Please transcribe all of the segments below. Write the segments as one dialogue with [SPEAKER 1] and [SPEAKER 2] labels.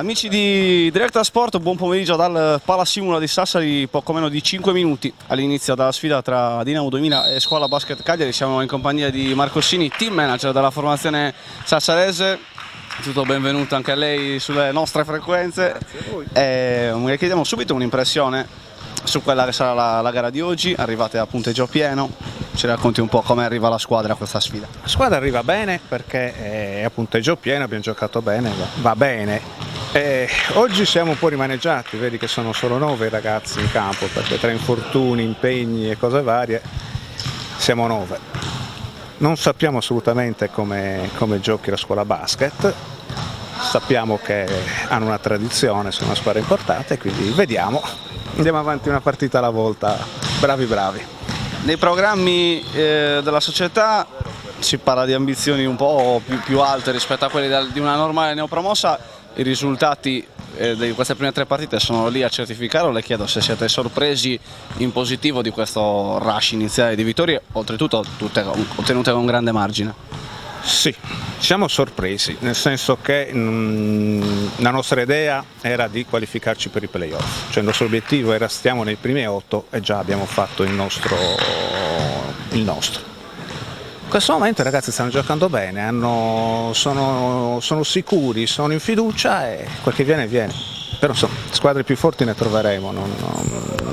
[SPEAKER 1] Amici di Directa Sport, buon pomeriggio dal Palasimula di Sassari, poco meno di 5 minuti all'inizio della sfida tra Dinamo 2000 e Scuola Basket Cagliari. Siamo in compagnia di Marco Sini, team manager della formazione sassarese. Tutto benvenuto anche a lei sulle nostre frequenze.
[SPEAKER 2] Grazie a voi.
[SPEAKER 1] Le chiediamo subito un'impressione su quella che sarà la gara di oggi. Arrivate a punteggio pieno, ci racconti un po' come arriva la squadra a questa sfida?
[SPEAKER 2] La squadra arriva bene perché è a punteggio pieno, abbiamo giocato bene, va bene. Oggi siamo un po' rimaneggiati, vedi che sono solo 9 ragazzi in campo perché tra infortuni, impegni e cose varie siamo 9. Non sappiamo assolutamente come giochi la scuola basket, sappiamo che hanno una tradizione, sono una squadra importante, quindi vediamo, andiamo avanti una partita alla volta, bravi bravi.
[SPEAKER 1] Nei programmi della società si parla di ambizioni un po' più alte rispetto a quelle di una normale neopromossa. I risultati di queste prime 3 partite sono lì a certificare, o le chiedo se siete sorpresi in positivo di questo rush iniziale di vittorie, oltretutto tutte ottenute con grande margine?
[SPEAKER 2] Sì, siamo sorpresi, nel senso che la nostra idea era di qualificarci per i playoff, cioè il nostro obiettivo era stiamo nei primi 8 e già abbiamo fatto il nostro. In questo momento i ragazzi stanno giocando bene, sono sicuri, sono in fiducia e quel che viene viene. Però insomma, squadre più forti ne troveremo,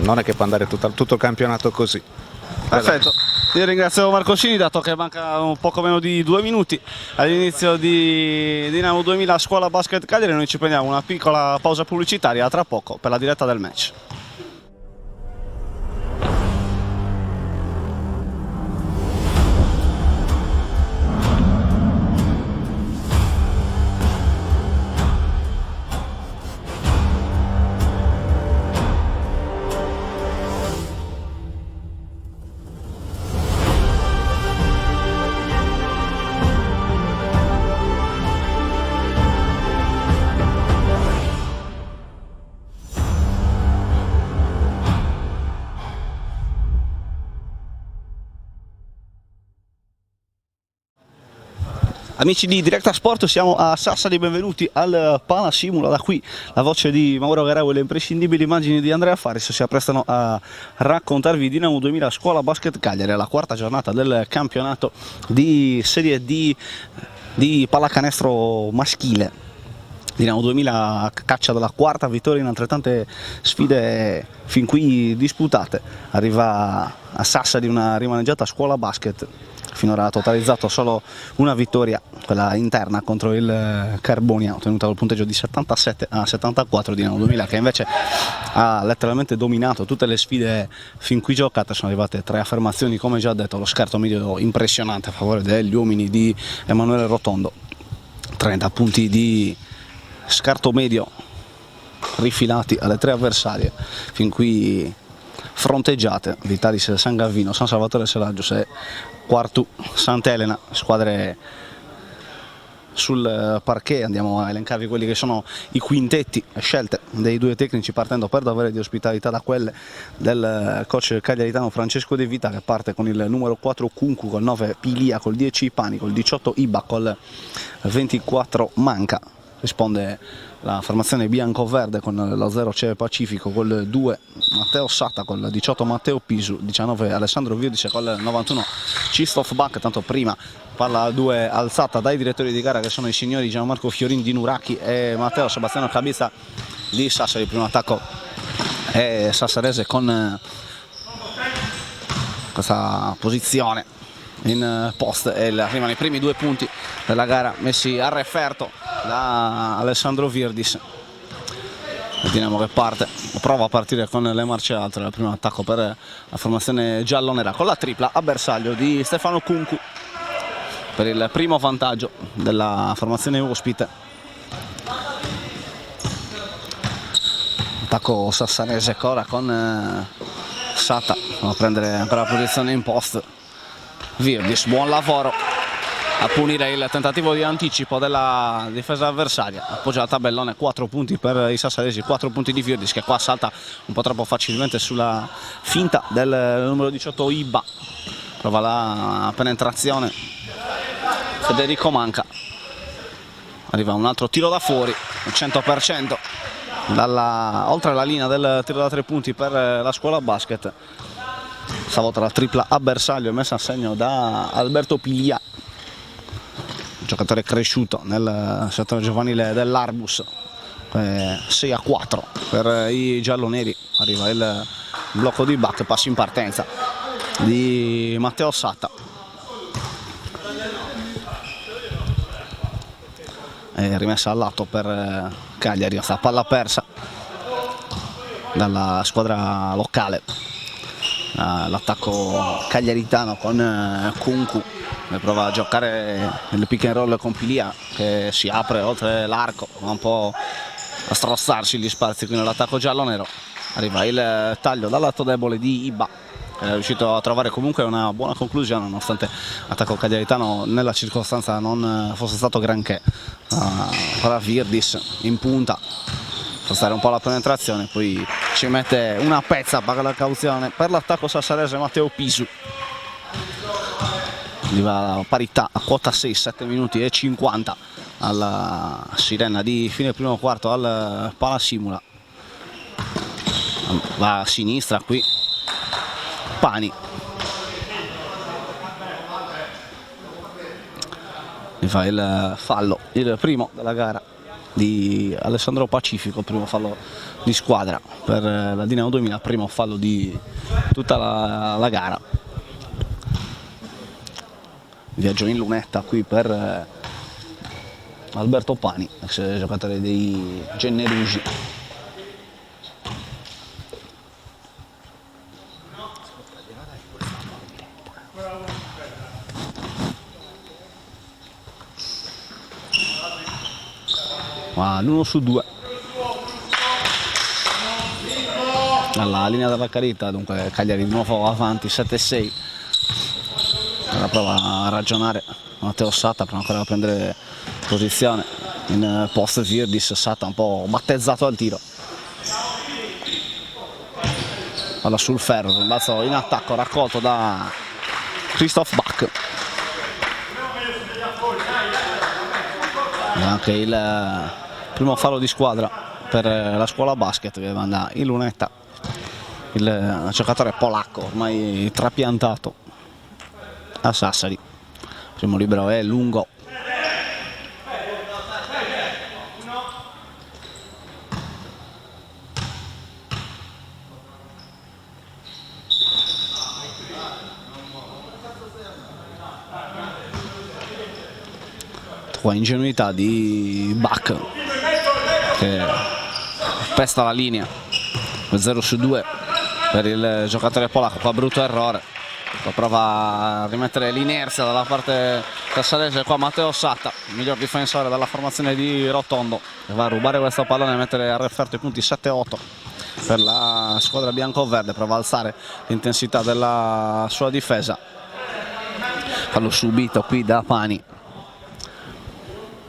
[SPEAKER 2] non è che può andare tutto il campionato così.
[SPEAKER 1] Perfetto, io ringrazio Marco Sini, dato che manca un poco meno di 2 minuti all'inizio di Dinamo 2000 Scuola Basket Cagliari. Noi ci prendiamo una piccola pausa pubblicitaria, tra poco per la diretta del match. Amici di Directa Sport, siamo a Sassari, benvenuti al Palasimula. Da qui la voce di Mauro Garau e le imprescindibili immagini di Andrea Faris si apprestano a raccontarvi Dinamo 2000 Scuola Basket Cagliari, la 4ª giornata del campionato di Serie D di pallacanestro maschile. Dinamo 2000 caccia dalla 4ª vittoria in altrettante sfide fin qui disputate. Arriva a Sassari una rimaneggiata Scuola Basket, finora ha totalizzato solo una vittoria, quella interna contro il Carbonia, ottenuta col punteggio di 77-74. Dinamo 2000 che invece ha letteralmente dominato tutte le sfide fin qui giocate. Sono arrivate 3 affermazioni, come già detto, lo scarto medio impressionante a favore degli uomini di Emanuele Rotondo, 30 punti di scarto medio rifilati alle 3 avversarie fin qui fronteggiate: Vitalis San Gavino, San Salvatore Selagius e Quartu Sant'Elena. Squadre sul parquet, andiamo a elencarvi quelli che sono i quintetti scelte dei 2 tecnici, partendo per davvero di ospitalità da quelle del coach cagliaritano Francesco De Vita, che parte con il numero 4 Kunku, col 9 Pilia, col 10 Pani, col 18 Iba, col 24 Manca. Risponde la formazione bianco-verde con lo 0 Ceve Pacifico, col 2 Matteo Sata, col 18 Matteo Pisu, 19 Alessandro Virdice, col 91 Krzysztof Bach. Tanto prima palla 2 alzata dai direttori di gara, che sono i signori Gianmarco Fiorin di Nuracchi e Matteo Sebastiano Cabizza di Sassari. Il primo attacco è sassarese con questa posizione in post e arrivano i primi 2 punti della gara messi a referto da Alessandro Virdis. Vediamo che parte, prova a partire con le marce alte. Il primo attacco per la formazione giallonera, con la tripla a bersaglio di Stefano Kunku per il primo vantaggio della formazione ospite. Attacco sassarese ancora con Sata a prendere ancora la posizione in post. Virdis, buon lavoro a punire il tentativo di anticipo della difesa avversaria. Appoggia il tabellone, 4 punti per i sassaresi, 4 punti di Virdis, che qua salta un po' troppo facilmente sulla finta del numero 18 Iba. Prova la penetrazione Federico Manca, arriva un altro tiro da fuori 100% oltre la linea del tiro da 3 punti per la scuola basket. Stavolta la tripla a bersaglio messa a segno da Alberto Piglia, giocatore cresciuto nel settore giovanile dell'Arbus. 6-4 per i gialloneri. Arriva il blocco di back, passo in partenza di Matteo Satta. Rimessa al lato per Cagliari, questa palla persa dalla squadra locale. L'attacco cagliaritano con Kunku, che prova a giocare il pick and roll con Pilia, che si apre oltre l'arco, va un po' a strozzarsi gli spazi qui nell'attacco giallo-nero. Arriva il taglio dal lato debole di Iba, è riuscito a trovare comunque una buona conclusione, nonostante l'attacco cagliaritano nella circostanza non fosse stato granché. Ora Virdis in punta, fa stare un po' la penetrazione, poi ci mette una pezza, paga la cauzione per l'attacco sassarese Matteo Pisu. Arriva la parità a quota 6, 7 minuti e 50 alla sirena di fine primo quarto al Palasimula. Va a sinistra qui Pani, mi fa il fallo, il primo della gara di Alessandro Pacifico, primo fallo di squadra per la Dinamo 2000, primo fallo di tutta la gara. Viaggio in lunetta qui per Alberto Pani, ex giocatore dei Gennerugi. L'1 su 2 alla linea della Carita, dunque Cagliari di nuovo avanti 7-6. Ora prova a ragionare Matteo Satta, prima ancora a prendere posizione in post Virdis. Satta un po' battezzato al tiro, palla sul ferro, rimbalzo in attacco raccolto da Christoph Bach. E anche il primo fallo di squadra per la scuola basket, che manda in lunetta il giocatore polacco ormai trapiantato a Sassari. Primo libero è lungo. Qua ingenuità di Bach, che pesta la linea. 0 su 2 per il giocatore polacco, qua brutto errore. Qua prova a rimettere l'inerzia dalla parte sassarese, qua Matteo Satta, miglior difensore della formazione di Rotondo, che va a rubare questo pallone e mettere a referto i punti 7-8 per la squadra bianco-verde. Prova a alzare l'intensità della sua difesa. Fallo subito qui da Pani,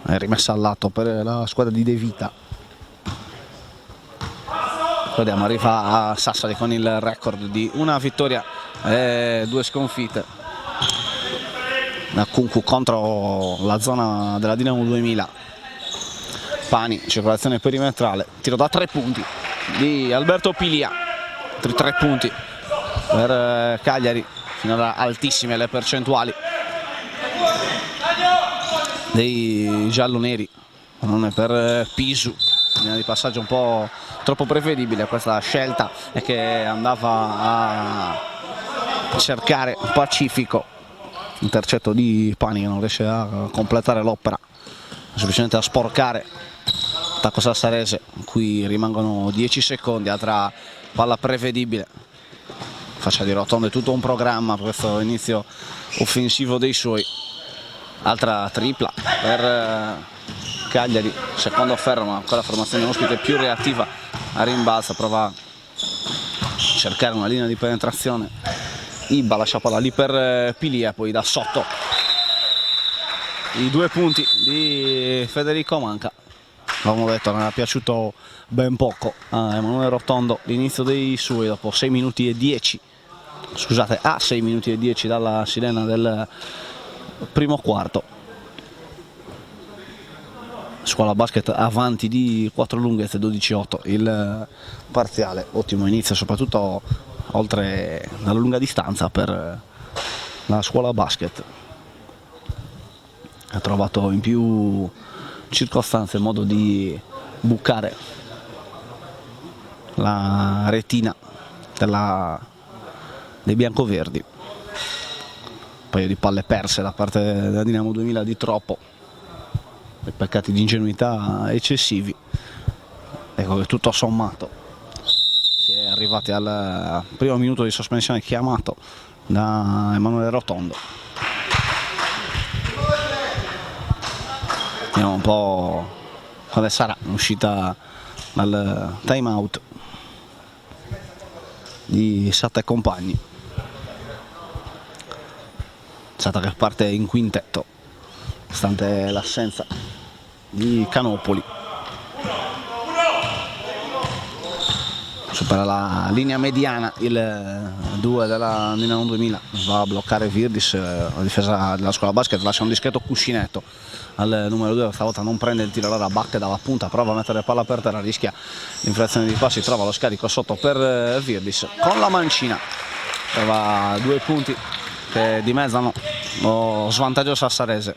[SPEAKER 1] è rimessa al lato per la squadra di De Vita. Vediamo, arriva a Sassari con il record di una vittoria e 2 sconfitte. Da Kunku contro la zona della Dinamo 2000. Pani, circolazione perimetrale, tiro da 3 punti di Alberto Pilia. 3 punti per Cagliari, finora altissime le percentuali dei gialloneri, non è per Pisu. Linea di passaggio un po' troppo prevedibile questa scelta, e che andava a cercare Pacifico. Intercetto di Pani che non riesce a completare l'opera, semplicemente a sporcare attacco sassarese. Qui rimangono 10 secondi, altra palla prevedibile. Faccia di Rotondo, è tutto un programma questo inizio offensivo dei suoi. Altra tripla per Cagliari, secondo ferro, ma ancora formazione ospite più reattiva a rimbalzo. Prova a cercare una linea di penetrazione. Iba lascia palla lì per Pilia, poi da sotto i 2 punti di Federico Manca. Avevamo detto, non era piaciuto ben poco a Emanuele Rotondo l'inizio dei suoi, dopo 6 minuti e 10, scusate, a 6 minuti e 10 dalla sirena del primo quarto. Scuola Basket avanti di 4 lunghezze, 12-8 il parziale. Ottimo inizio, soprattutto oltre alla lunga distanza per la Scuola Basket. Ha trovato in più circostanze modo di bucare la retina dei biancoverdi. Un paio di palle perse da parte della Dinamo 2000 di troppo, dei peccati di ingenuità eccessivi. Ecco che tutto sommato si è arrivati al primo minuto di sospensione chiamato da Emanuele Rotondo. Vediamo un po' quale sarà l'uscita dal time out di Sata e compagni. Sata che parte in quintetto stante l'assenza di Canopoli. Supera la linea mediana il 2 della Dinamo 2000, va a bloccare Virdis, la difesa della Scuola Basket lascia un discreto cuscinetto al numero 2, stavolta non prende il tiro, allora Bacche dalla punta, prova a mettere palla per terra, rischia l'infrazione di passi, trova lo scarico sotto per Virdis con la mancina, trova 2 punti che dimezzano lo svantaggio sassarese.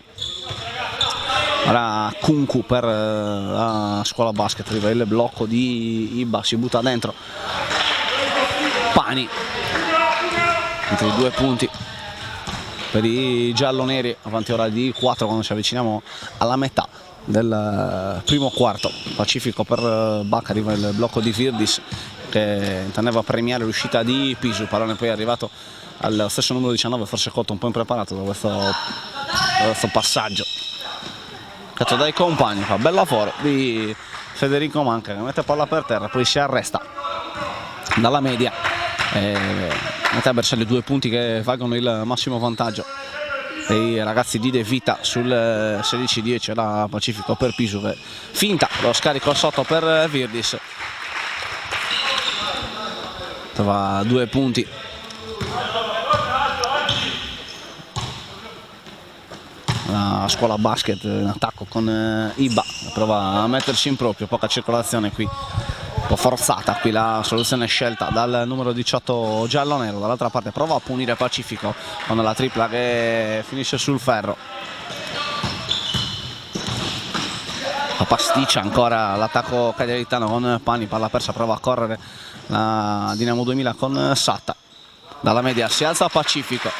[SPEAKER 1] Ora Kunku per la Scuola Basket, arriva il blocco di Iba, si butta dentro Pani, altri 2 punti per i gialloneri, avanti ora di 4 quando ci avviciniamo alla metà del primo quarto. Pacifico per Bacca, arriva il blocco di Virdis che intendeva premiare l'uscita di Pisu, pallone poi è arrivato al stesso numero 19, forse colto un po' impreparato da questo passaggio. Cazzo dai compagni, fa bel lavoro di Federico Manca che mette palla per terra, poi si arresta dalla media e mette a bersaglio 2 punti che valgono il massimo vantaggio dei ragazzi di De Vita sul 16-10. La Pacifico per Pisu che finta lo scarico sotto per Virdis, trova 2 punti. La Scuola Basket in attacco con Iba, prova a mettersi in proprio, poca circolazione qui, un po' forzata qui la soluzione scelta dal numero 18 giallo-nero. Dall'altra parte prova a punire Pacifico con la tripla che finisce sul ferro. Pasticcia ancora l'attacco cagliaritano con Pani, palla persa, prova a correre la Dinamo 2000 con Satta. Dalla media si alza Pacifico,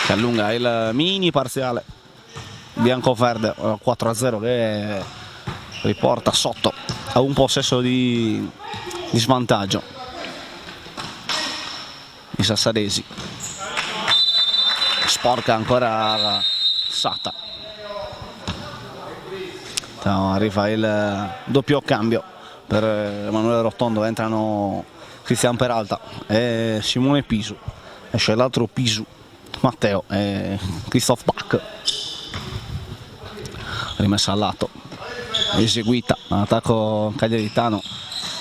[SPEAKER 1] che allunga il mini parziale bianco-verde 4-0 che riporta sotto a un possesso di svantaggio i sassaresi. Sporca ancora Satta. Arriva il doppio cambio per Emanuele Rotondo, entrano Cristian Peralta e Simone Pisu, esce l'altro Pisu, Matteo e Christoph Bach. Rimessa al lato, eseguita l'attacco cagliaritano.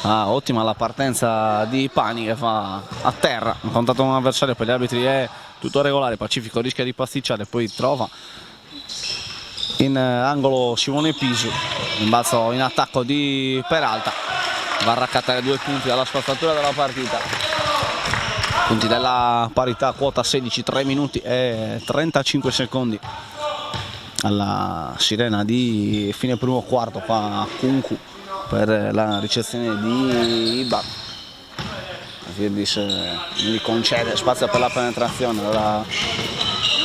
[SPEAKER 1] Ottima la partenza di Pani che fa a terra, ha contato un avversario, per gli arbitri è tutto regolare. Pacifico rischia di pasticciare, poi trova in angolo Simone Pisu, rimbalzo in attacco di Peralta, va a raccattare 2 punti dalla spazzatura della partita. Punti della parità, quota 16, 3 minuti e 35 secondi alla sirena di fine primo quarto. Qua Kunku per la ricezione di Iba, Virdis gli concede spazio per la penetrazione, ora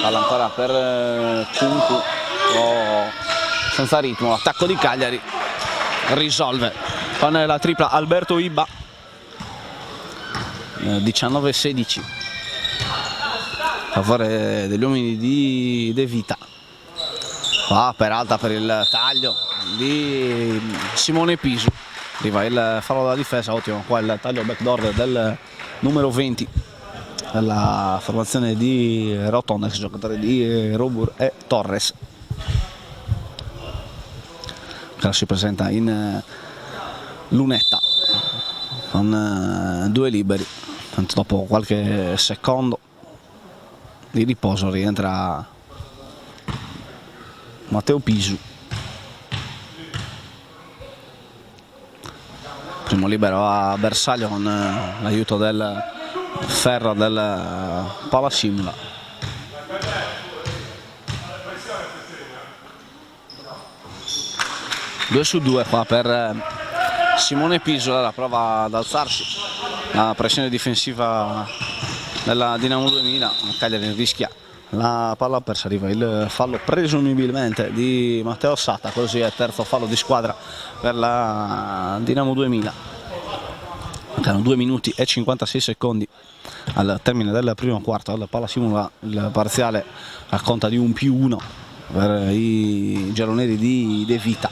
[SPEAKER 1] palla ancora per Kunku, senza ritmo, attacco di Cagliari, risolve con la tripla Alberto Iba. 19-16 a favore degli uomini di De Vita. Va Peralta per il taglio di Simone Pisu, arriva il fallo della difesa, ottimo qua il taglio backdoor del numero 20 della formazione di Rotondo, ex giocatore di Robur e Torres, che si presenta in lunetta con 2 liberi. Tanto dopo qualche secondo di riposo rientra Matteo Pisu primo libero a bersaglio con l'aiuto del ferro del Palasimula. Due su due qua per Simone Pisola, la prova ad alzarsi, la pressione difensiva della Dinamo 2000, Cagliari rischia la palla persa, arriva il fallo presumibilmente di Matteo Satta, così è il terzo fallo di squadra per la Dinamo 2000. Mancano 2 minuti e 56 secondi al termine del primo quarto, al Palasimula il parziale racconta di 1+1 per i gialloneri di De Vita.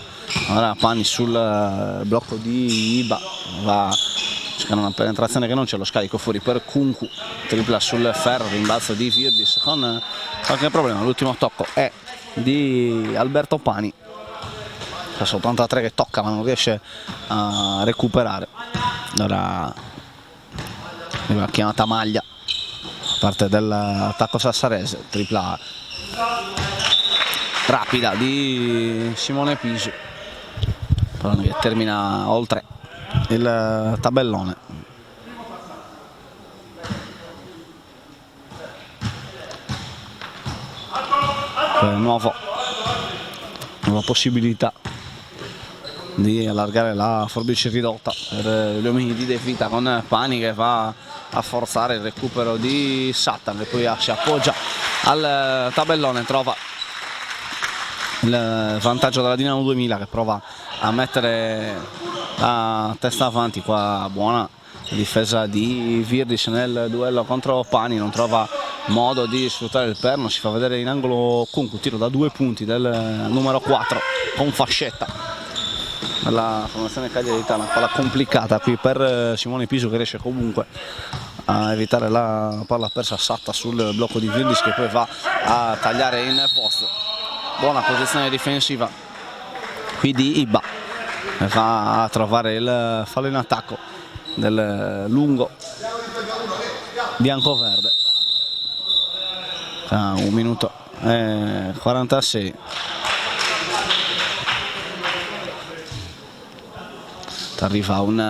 [SPEAKER 1] Ora Pani sul blocco di Iba, va cercando una penetrazione che non c'è, lo scarico fuori per Kunku, tripla sul ferro, rimbalzo di Virdis con qualche problema, l'ultimo tocco è di Alberto Pani, passo 83 che tocca ma non riesce a recuperare. Ora arriva la chiamata maglia da parte dell'attacco sassarese, tripla rapida di Simone Pisu, che termina oltre il tabellone. Nuova possibilità di allargare la forbice ridotta per gli uomini di De Vita, con Pani che va a forzare il recupero di Satan e poi si appoggia al tabellone, trova il vantaggio della Dinamo 2000 che prova a mettere la testa avanti. Qua buona difesa di Virdis nel duello contro Pani, non trova modo di sfruttare il perno, si fa vedere in angolo Kunku, tiro da 2 punti del numero 4 con fascetta la formazione cagliaritana, palla complicata qui per Simone Pisu che riesce comunque a evitare la palla persa Satta sul blocco di Virdis che poi va a tagliare in post. Buona posizione difensiva qui di Iba, va a trovare il fallo in attacco del lungo bianco-verde. 1 minuto e 46. Arriva un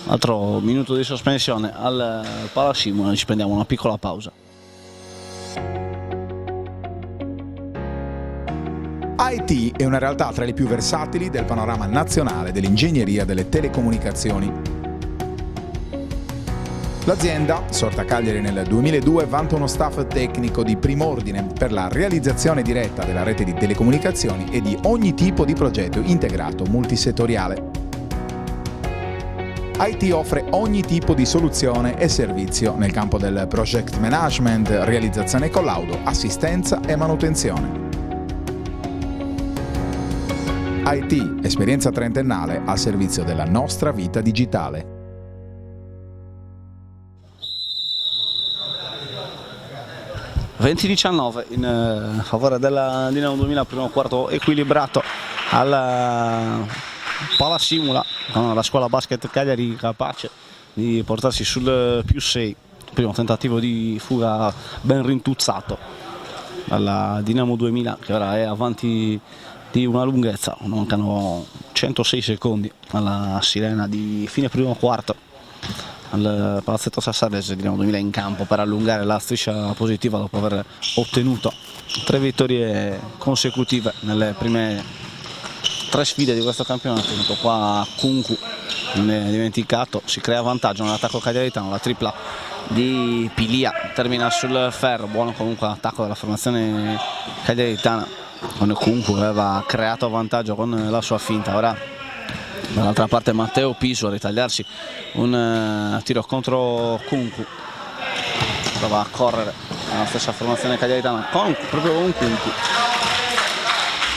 [SPEAKER 1] altro minuto di sospensione al Palasimula, ci prendiamo una piccola pausa.
[SPEAKER 3] IT è una realtà tra le più versatili del panorama nazionale dell'ingegneria delle telecomunicazioni. L'azienda, sorta a Cagliari nel 2002, vanta uno staff tecnico di prim'ordine per la realizzazione diretta della rete di telecomunicazioni e di ogni tipo di progetto integrato multisettoriale. IT offre ogni tipo di soluzione e servizio nel campo del project management, realizzazione e collaudo, assistenza e manutenzione. IT, esperienza trentennale al servizio della nostra vita digitale.
[SPEAKER 1] (20-19) in favore della Dinamo 2000, primo quarto equilibrato al Palasimula, con la scuola basket Cagliari capace di portarsi sul +6. Primo tentativo di fuga ben rintuzzato dalla Dinamo 2000 che ora è avanti di una lunghezza, mancano 106 secondi alla sirena di fine primo quarto al Palazzetto Sassarese. Dinamo 2000 in campo per allungare la striscia positiva dopo aver ottenuto 3 vittorie consecutive nelle prime 3 sfide di questo campionato. Qua Kunku non è dimenticato, si crea vantaggio nell'attacco cagliaritano, la tripla di Pilia termina sul ferro, buono comunque l'attacco della formazione cagliaritana, con Kunku aveva creato vantaggio con la sua finta. Ora dall'altra parte Matteo Pisu a ritagliarsi un tiro contro Kunku, prova a correre nella stessa formazione cagliaritana proprio con Kunku.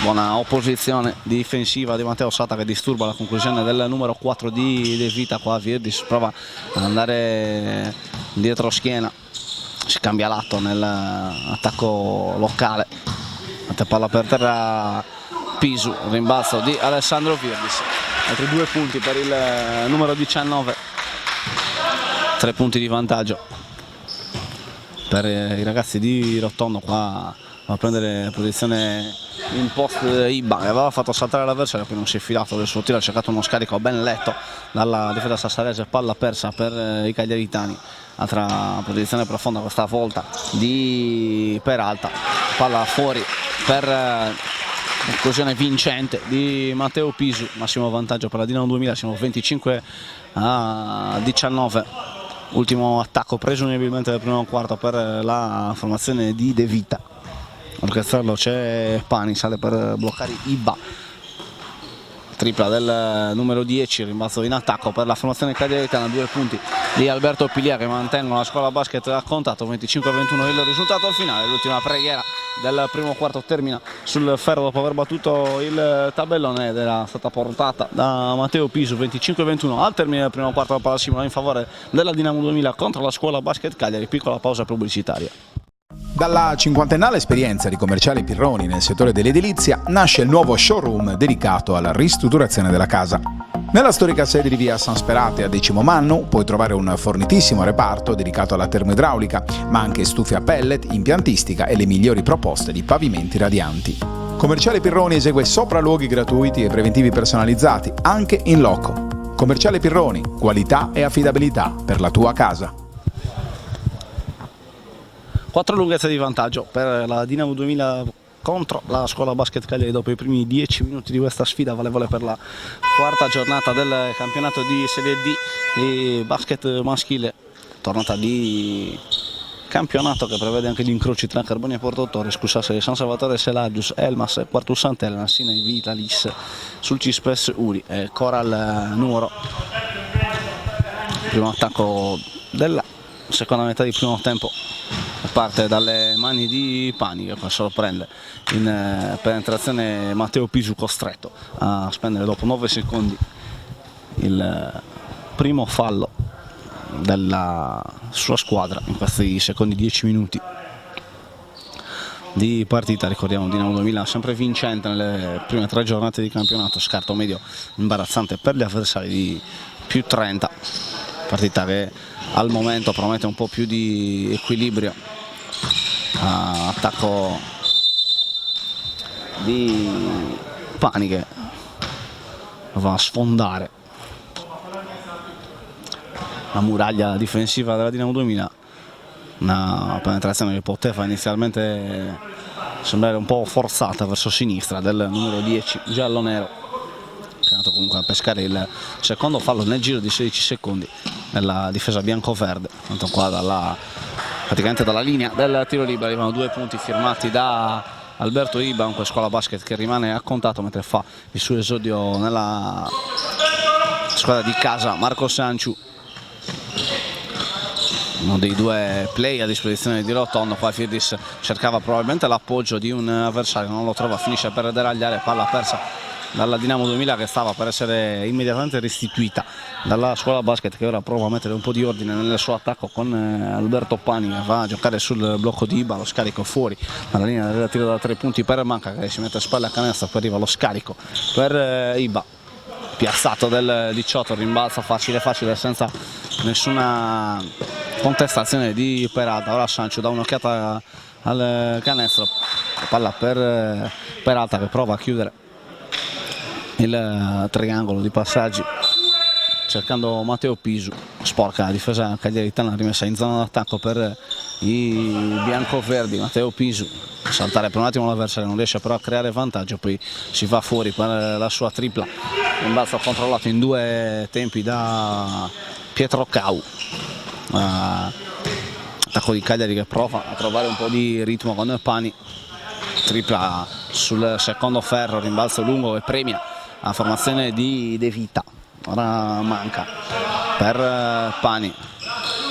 [SPEAKER 1] Buona opposizione difensiva di Matteo Satta che disturba la conclusione del numero 4 di De Vita. Qua Virdis prova ad andare dietro schiena, si cambia lato nell'attacco locale, mette palla per terra Pisu, rimbalzo di Alessandro Virdis, altri 2 punti per il numero 19, 3 punti di vantaggio per i ragazzi di Rotondo. Qua va a prendere posizione in post Iba, che aveva fatto saltare l'avversario, poi non si è filato del suo tiro, ha cercato uno scarico ben letto dalla difesa sassarese, palla persa per i cagliaritani. Altra posizione profonda questa volta di Peralta, palla fuori per occasione vincente di Matteo Pisu, massimo vantaggio per la Dinamo 2000, siamo 25-19, ultimo attacco presumibilmente del primo quarto per la formazione di De Vita. Orchestrarlo c'è Pani, sale per bloccare Iba, tripla del numero 10, rimbalzo in attacco per la formazione cagliaritana, 2 punti di Alberto Piglia che mantengono la scuola basket a contatto, 25-21 il risultato finale. L'ultima preghiera del primo quarto termina sul ferro dopo aver battuto il tabellone ed era stata portata da Matteo Pisu. 25-21 al termine del primo quarto, la palla simula in favore della Dinamo 2000 contro la scuola basket Cagliari. Piccola pausa pubblicitaria.
[SPEAKER 3] Dalla cinquantennale esperienza di Commerciale Pirroni nel settore dell'edilizia nasce il nuovo showroom dedicato alla ristrutturazione della casa. Nella storica sede di via San Sperate a Decimo Mannu puoi trovare un fornitissimo reparto dedicato alla termoidraulica, ma anche stufe a pellet, impiantistica e le migliori proposte di pavimenti radianti. Commerciale Pirroni esegue sopralluoghi gratuiti e preventivi personalizzati, anche in loco. Commerciale Pirroni, qualità e affidabilità per la tua casa.
[SPEAKER 1] 4 lunghezze di vantaggio per la Dinamo 2000 contro la scuola basket Cagliari dopo i primi 10 minuti di questa sfida valevole per la quarta giornata del campionato di Serie D di basket maschile, tornata di campionato che prevede anche gli incroci tra Carboni e Porto Torre, Scussase, San Salvatore, Selagius, Elmas, Quartus Sant'Elena, Sinai, Vitalis, Sulcispres Uri e Coral Nuoro. Primo attacco della seconda metà di primo tempo parte dalle mani di Pani, che poi sorprende in penetrazione Matteo Pisu, costretto a spendere dopo 9 secondi il primo fallo della sua squadra in questi secondi 10 minuti di partita. Ricordiamo Dinamo 2000 sempre vincente nelle prime 3 giornate di campionato, scarto medio imbarazzante per gli avversari di più 30, partita che al momento promette un po' più di equilibrio. Attacco di Pani che va a sfondare la muraglia difensiva della Dinamo 2000, una penetrazione che poteva inizialmente sembrare un po' forzata verso sinistra del numero 10 giallo-nero, che è andato comunque a pescare il secondo fallo nel giro di 16 secondi nella difesa bianco-verde. Tanto qua praticamente dalla linea del tiro libero arrivano 2 punti firmati da Alberto Iba, un scuola basket che rimane a contatto mentre fa il suo esordio nella squadra di casa Marco Sanciu, uno dei 2 play a disposizione di Rotondo. Qua Firdis cercava probabilmente l'appoggio di un avversario, non lo trova, finisce per deragliare, palla persa dalla Dinamo 2000 che stava per essere immediatamente restituita dalla scuola basket, che ora prova a mettere un po' di ordine nel suo attacco con Alberto Pani, che va a giocare sul blocco di Iba, lo scarico fuori dalla linea del tiro da 3 punti per Manca, che si mette a spalle a canestro, poi arriva lo scarico per Iba, piazzato del 18, rimbalzo facile senza nessuna contestazione di Peralta. Ora Sancio dà un'occhiata al canestro, palla per Peralta che prova a chiudere il triangolo di passaggi cercando Matteo Pisu, sporca la difesa cagliaritana, rimessa in zona d'attacco per i biancoverdi. Matteo Pisu saltare per un attimo l'avversario, non riesce però a creare vantaggio, poi si va fuori per la sua tripla, rimbalzo controllato in 2 tempi da Pietro Cau. Attacco di Cagliari che prova a trovare un po' di ritmo con Pani, tripla sul secondo ferro, rimbalzo lungo e premia la formazione di De Vita. Ora Manca per Pani,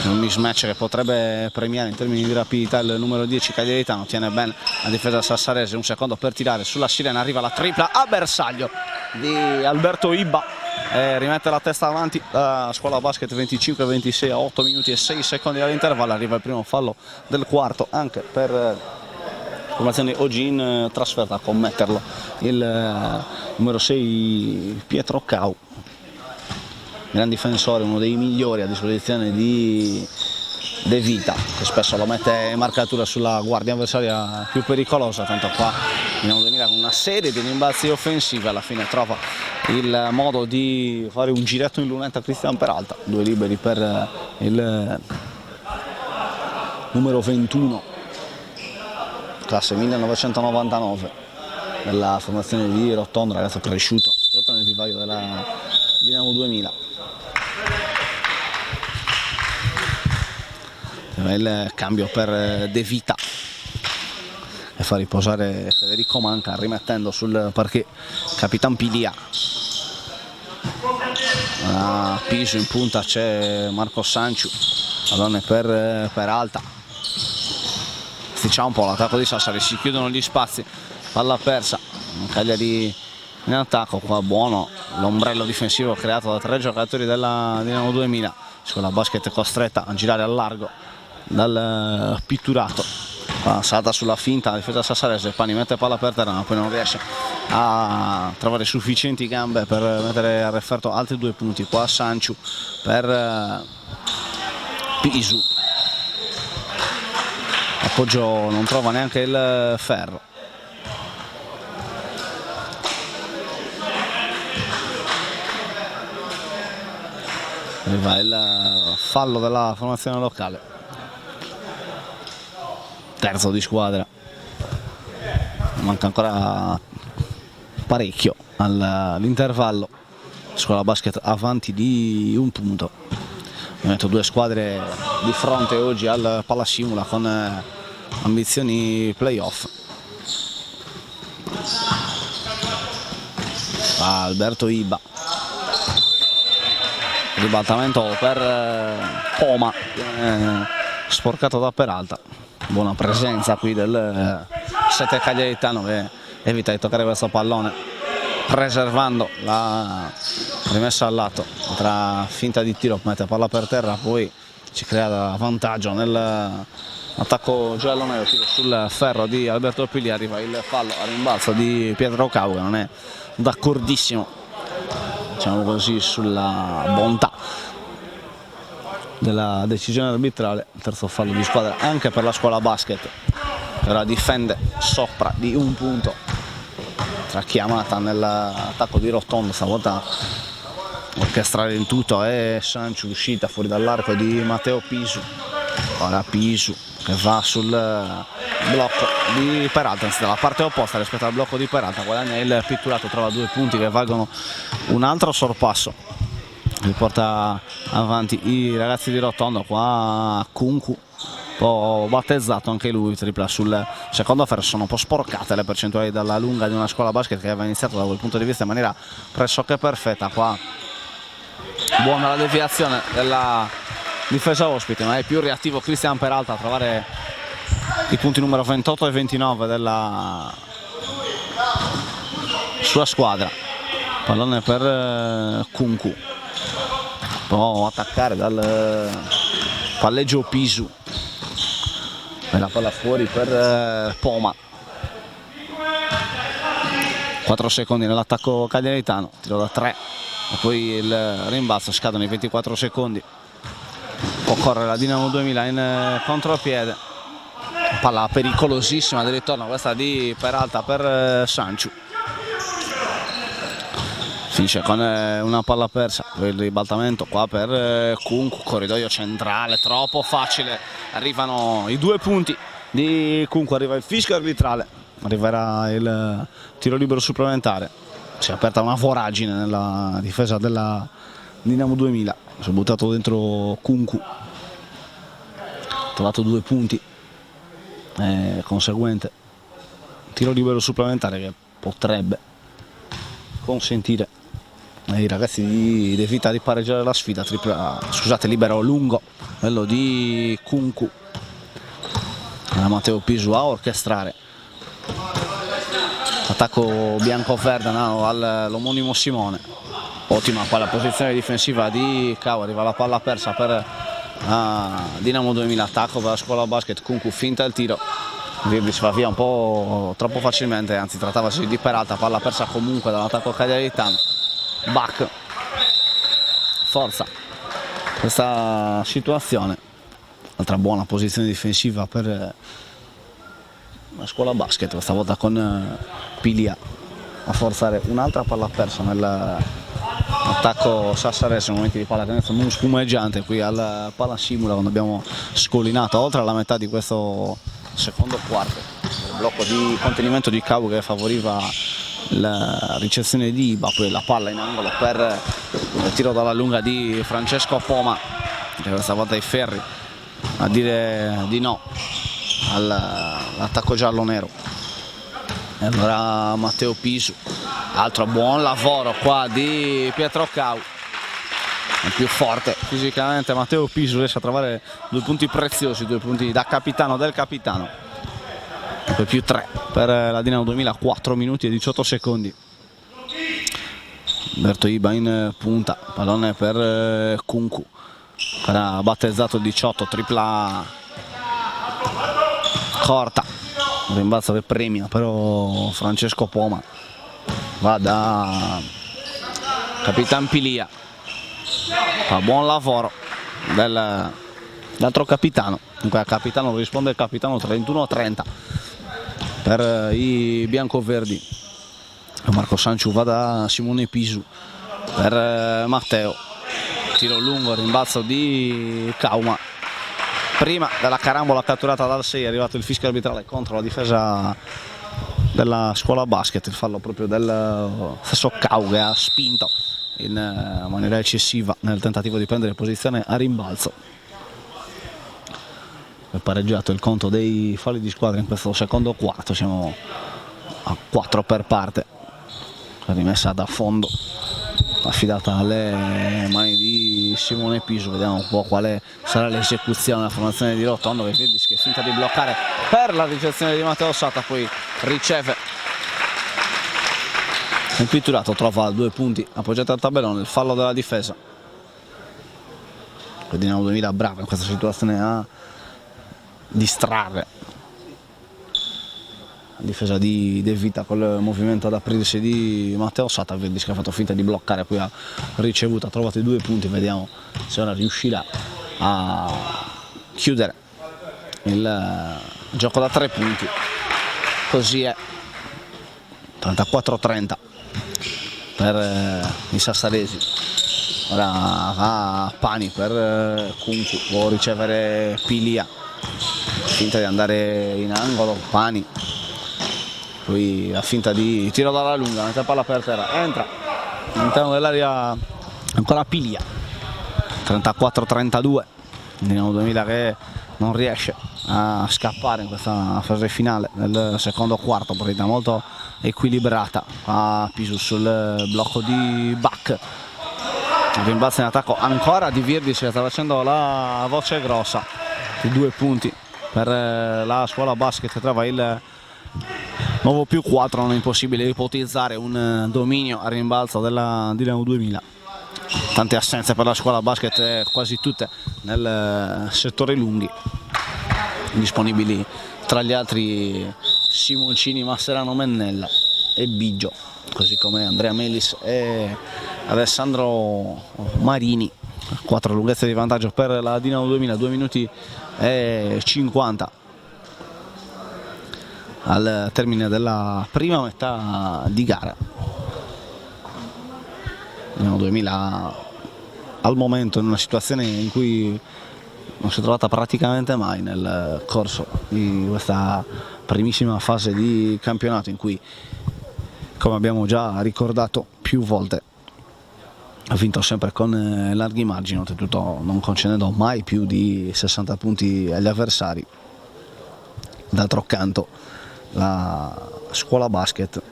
[SPEAKER 1] un mismatch che potrebbe premiare in termini di rapidità il numero 10 cagliaritano. Tiene bene la difesa sassarese, un secondo per tirare sulla sirena, arriva la tripla a bersaglio di Alberto Iba e rimette la testa avanti la scuola basket. 25-26 a 8 minuti e 6 secondi dall'intervallo, arriva il primo fallo del quarto anche per formazione oggi in trasferta, a commetterlo il numero 6 Pietro Cau, gran difensore, uno dei migliori a disposizione di De Vita, che spesso lo mette in marcatura sulla guardia avversaria più pericolosa, tanto qua Dinamo 2000 con una serie di rimbalzi offensivi alla fine trova il modo di fare un giretto in lunetta a Cristian Peralta, 2 liberi per il numero 21, classe 1999 della formazione di Rotondo, ragazzo cresciuto proprio nel vivaio della Dinamo 2000. Il cambio per De Vita e fa riposare Federico Manca, rimettendo sul parquet Capitan Pilia. A Piso in punta c'è Marco Sanciu, pallone per Peralta. Sticcia un po' l'attacco di Sassari, si chiudono gli spazi, palla persa, Cagliari in attacco, qua buono l'ombrello difensivo creato da 3 giocatori della Dinamo 2000. Scuola Basket è costretta a girare al largo dal pitturato, salta sulla finta la difesa sassarese, Pani mette palla per terra ma poi non riesce a trovare sufficienti gambe per mettere a referto altri 2 punti. Qua Sanciu per Pisu, appoggio non trova neanche il ferro. Arriva il fallo della formazione locale, terzo di squadra, manca ancora parecchio all'intervallo. Scuola Basket avanti di 1 punto. Mi metto 2 squadre di fronte oggi al Pallasimula con ambizioni playoff. Alberto Iba, ribaltamento per Poma, sporcato da Peralta. Buona presenza qui del 7 cagliaritano che evita di toccare questo pallone, preservando la rimessa al lato. Tra finta di tiro, mette palla per terra, poi ci crea vantaggio nell'attacco giallo-nero, tiro sul ferro di Alberto Piglia, arriva il fallo a rimbalzo di Pietro Cau, che non è d'accordissimo, diciamo così, sulla bontà della decisione arbitrale. Terzo fallo di squadra anche per la Scuola Basket, che ora difende sopra di 1 punto, tra chiamata nell'attacco di Rotondo, stavolta orchestrare il tutto e Sanciu, uscita fuori dall'arco di Matteo Pisu. Ora Pisu che va sul blocco di Peralta, anzi dalla parte opposta rispetto al blocco di Peralta, guadagna il pitturato, trova 2 punti che valgono un altro sorpasso, riporta avanti i ragazzi di Rotondo. Qua Kunku, un po' battezzato anche lui, tripla sul secondo ferro. Sono un po' sporcate le percentuali dalla lunga di una Scuola Basket che aveva iniziato da quel punto di vista in maniera pressoché perfetta. Qua buona la deviazione della difesa ospite, ma è più reattivo Cristian Peralta a trovare i punti numero 28 e 29 della sua squadra. Pallone per Kunku, può attaccare dal palleggio Pisu e la palla fuori per Poma. 4 secondi nell'attacco cagliaritano, tiro da 3 e poi il rimbalzo, scadono i 24 secondi. Può correre la Dinamo 2000 in contropiede, palla pericolosissima del ritorno, questa di Peralta per Sanciu. Finisce con una palla persa, il ribaltamento qua per Kunku, corridoio centrale, troppo facile, arrivano i 2 punti di Kunku, arriva il fischio arbitrale, arriverà il tiro libero supplementare. Si è aperta una voragine nella difesa della Dinamo 2000, si è buttato dentro Kunku, ha trovato 2 punti, conseguente tiro libero supplementare che potrebbe consentire ai ragazzi di De Vita di pareggiare la sfida. Libero lungo, quello di Kunku, Matteo Pisu a orchestrare attacco bianco-verde all'omonimo Simone. Ottima qua la posizione difensiva di Cau, arriva la palla persa per Dinamo 2000, attacco per la Scuola Basket. Kunku finta il tiro, Virbi si va via un po' troppo facilmente, anzi trattavasi di Peralta, palla persa comunque dall'attacco cagliaritano. Bach forza questa situazione, altra buona posizione difensiva per la scuola basket, questa volta con Pilia a forzare un'altra palla persa nell'attacco sassarese, momenti di pallacanestro non spumeggiante qui al Palasimula, quando abbiamo scollinato oltre alla metà di questo secondo quarto. Il blocco di contenimento di Cavo che favoriva la ricezione di Iba, poi la palla in angolo per il tiro dalla lunga di Francesco Poma, che questa volta i ferri a dire di no all'attacco giallo-nero. E allora Matteo Pisu, altro buon lavoro qua di Pietro Cau, il più forte fisicamente Matteo Pisu, riesce a trovare 2 punti preziosi, 2 punti da capitano del capitano, per più 3 per la Dinamo 2000, 4 minuti e 18 secondi. Berto Iba in punta, pallone per Kunku, era battezzato 18, tripla corta, un rimbalzo che premia però Francesco Poma, va da Capitan Pilia, fa buon lavoro dell'altro capitano, dunque al capitano risponde il capitano, 31-30 per i biancoverdi. Marco Sanciu va da Simone Pisu per Matteo, tiro lungo, rimbalzo di Cauma, prima della carambola catturata dal 6 è arrivato il fischio arbitrale contro la difesa della scuola basket, il fallo proprio del stesso Cau che ha spinto in maniera eccessiva nel tentativo di prendere posizione a rimbalzo. È pareggiato il conto dei falli di squadra in questo secondo quarto, siamo a 4 per parte, rimessa da fondo affidata alle mani di Simone Pisu. Vediamo un po' quale sarà l'esecuzione della formazione di Rotondo, che finta di bloccare per la ricezione di Matteo Sata, poi riceve il pitturato, trova 2 punti appoggiati al tabellone, il fallo della difesa. Dinamo 2000 brava in questa situazione a distrarre la difesa di De Vita col movimento ad aprirsi di Matteo Sata. Verdis che ha fatto finta di bloccare, poi ha ricevuto, ha trovato i 2 punti, vediamo se ora riuscirà a chiudere il gioco da 3 punti. Così è 34-30 per i sassaresi. Ora va Pani per Kunku, può ricevere Pilia, finta di andare in angolo Pani, poi a finta di tiro dalla lunga, mette palla per terra, entra all'interno dell'area ancora Pilia. 34-32, Dinamo 2000 che non riesce a scappare in questa fase finale del secondo quarto, partita molto equilibrata. A Pisu sul blocco di Bach, rimbalzo in attacco ancora di Virdis che sta facendo la voce grossa, di 2 punti per la scuola basket che trova il nuovo più 4. Non è impossibile ipotizzare un dominio a rimbalzo della Dinamo 2000. Tante assenze per la scuola basket, quasi tutte nel settore lunghi. Disponibili tra gli altri Simoncini, Masserano, Mennella e Biggio, così come Andrea Melis e Alessandro Marini. 4 lunghezze di vantaggio per la Dinamo 2000, 2 minuti e 50 al termine della prima metà di gara. Dinamo 2000 al momento in una situazione in cui non si è trovata praticamente mai nel corso di questa primissima fase di campionato, in cui, come abbiamo già ricordato più volte, ha vinto sempre con larghi margini, oltretutto non concedendo mai più di 60 punti agli avversari. D'altro canto la scuola basket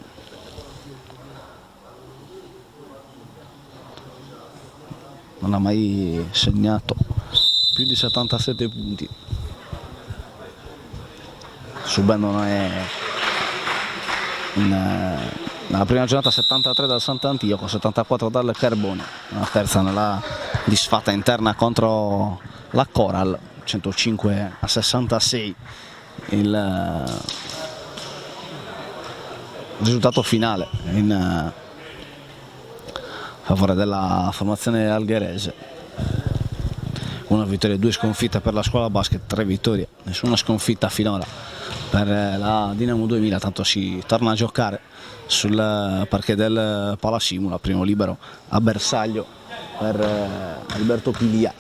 [SPEAKER 1] non ha mai segnato più di 77 punti, subendo nella prima giornata 73 dal Sant'Antioco, 74 dal Carbone, una terza nella disfatta interna contro la Coral, 105-66 il risultato finale in favore della formazione algherese. una vittoria e 2 sconfitte per la scuola basket, 3 vittorie, nessuna sconfitta finora per la Dinamo 2000, tanto si torna a giocare sul parquet del Palasimula, primo libero a bersaglio per Alberto Pilia.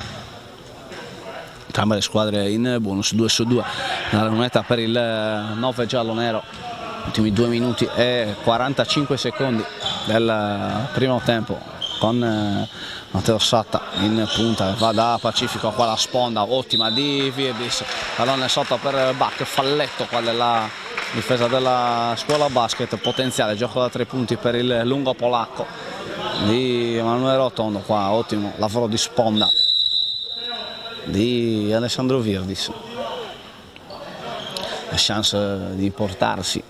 [SPEAKER 1] Entrambe le squadre in bonus, 2-2, la lunetta per il 9 giallo-nero, ultimi 2 minuti e 45 secondi del primo tempo, con Matteo Satta in punta, va da Pacifico, qua la sponda ottima di Virdis, pallone sotto per Bach, falletto qua della difesa della scuola basket, potenziale gioco da 3 punti per il lungo polacco di Emanuele Rotondo, qua ottimo lavoro di sponda di Alessandro Virdis, la chance di portarsi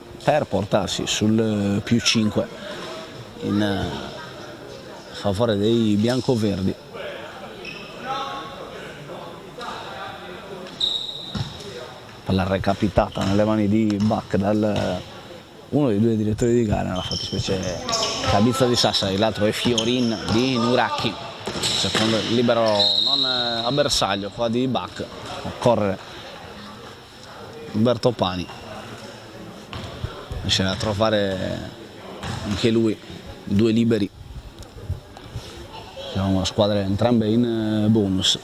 [SPEAKER 1] sul più 5 in favore dei biancoverdi. Palla recapitata nelle mani di Bach dal uno dei 2 direttori di gara, nella fattispecie Cabizza di Sassari, l'altro è Fiorin di Nuracchi, secondo libero non a bersaglio qua di Bach, a correre Umberto Pani, riesce a trovare anche lui 2 liberi. Siamo una squadra entrambe in bonus.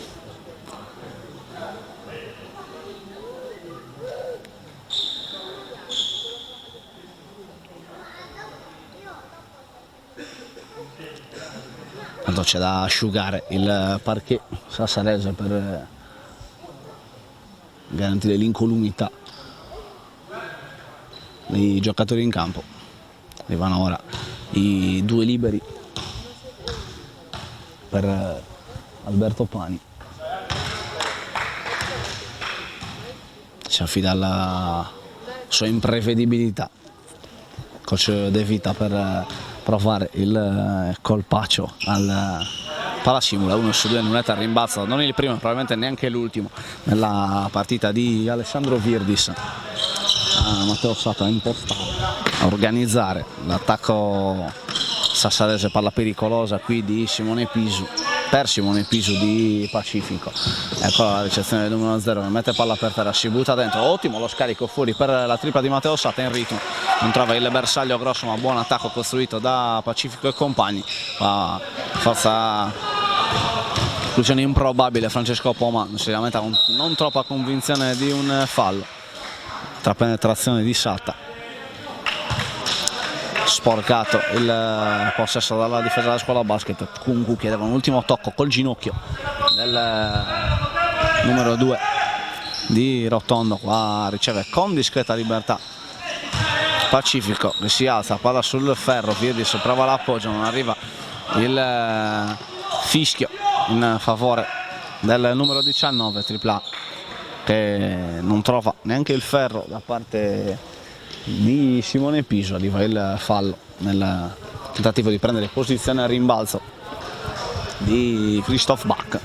[SPEAKER 1] Tanto c'è da asciugare il parquet sassarese per garantire l'incolumità dei giocatori in campo. Arrivano ora i 2 liberi per Alberto Pani, si affida alla sua imprevedibilità coach De Vita per provare il colpaccio al Palasimula. 1-2, lunetta al rimbalzo, non il primo, probabilmente neanche l'ultimo nella partita di Alessandro Virdis. Matteo Satta a impostare, a organizzare l'attacco sassarese, palla pericolosa qui di Simone Pisu, per Simone Pisu di Pacifico. Ecco la ricezione del numero 0 che mette palla per terra, si butta dentro, ottimo lo scarico fuori per la tripla di Matteo Satta, in ritmo, non trova il bersaglio grosso ma buon attacco costruito da Pacifico e compagni. Forza conclusione improbabile, Francesco Poma si lamenta con non troppa convinzione di un fallo tra penetrazione di Satta. Sporcato il possesso dalla difesa della scuola basket. Kunku chiedeva un ultimo tocco col ginocchio del numero 2 di Rotondo, qua riceve con discreta libertà Pacifico che si alza, palla sul ferro, Virdis prova l'appoggio, non arriva il fischio in favore del numero 19 tripla che non trova neanche il ferro da parte di Simone Piso. Arriva il fallo nel tentativo di prendere posizione al rimbalzo di Christoph Bach.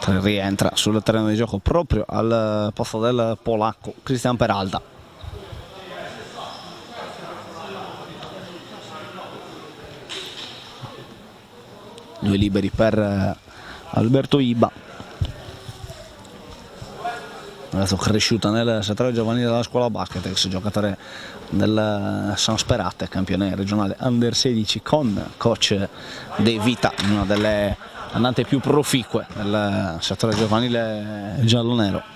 [SPEAKER 1] Rientra sul terreno di gioco proprio al posto del polacco Cristian Peralta. Due liberi per Alberto Iba, ragazzo cresciuto nel settore giovanile della scuola basket, ex giocatore del San Sperate, campione regionale under 16 con coach De Vita, in una delle annate più proficue del settore giovanile giallo-nero.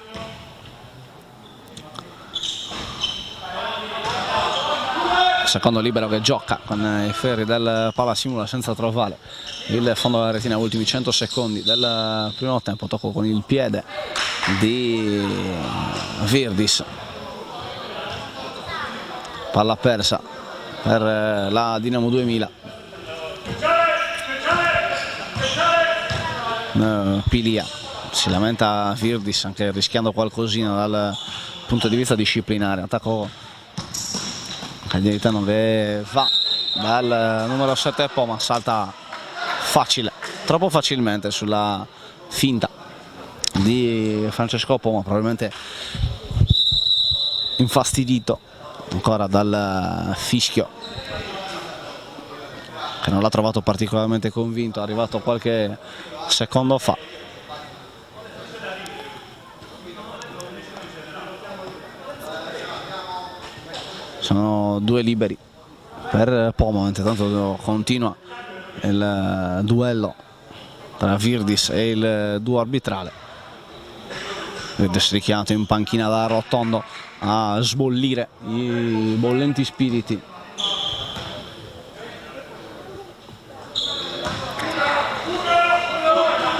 [SPEAKER 1] Secondo libero che gioca con i ferri del Palasimula senza trovare il fondo della retina, ultimi 100 secondi del primo tempo. Tocco con il piede di Virdis, palla persa per la Dinamo 2000. Pilia, si lamenta Virdis anche rischiando qualcosina dal punto di vista disciplinare. Attacco Cagliaritano che va dal numero 7 Poma, salta facile, troppo facilmente sulla finta di Francesco Poma, probabilmente infastidito ancora dal fischio che non l'ha trovato particolarmente convinto, è arrivato qualche secondo fa. Sono 2 liberi per Pomo, intanto continua il duello tra Virdis e il duo arbitrale. Virdis richiamato in panchina da Rotondo a sbollire i bollenti spiriti.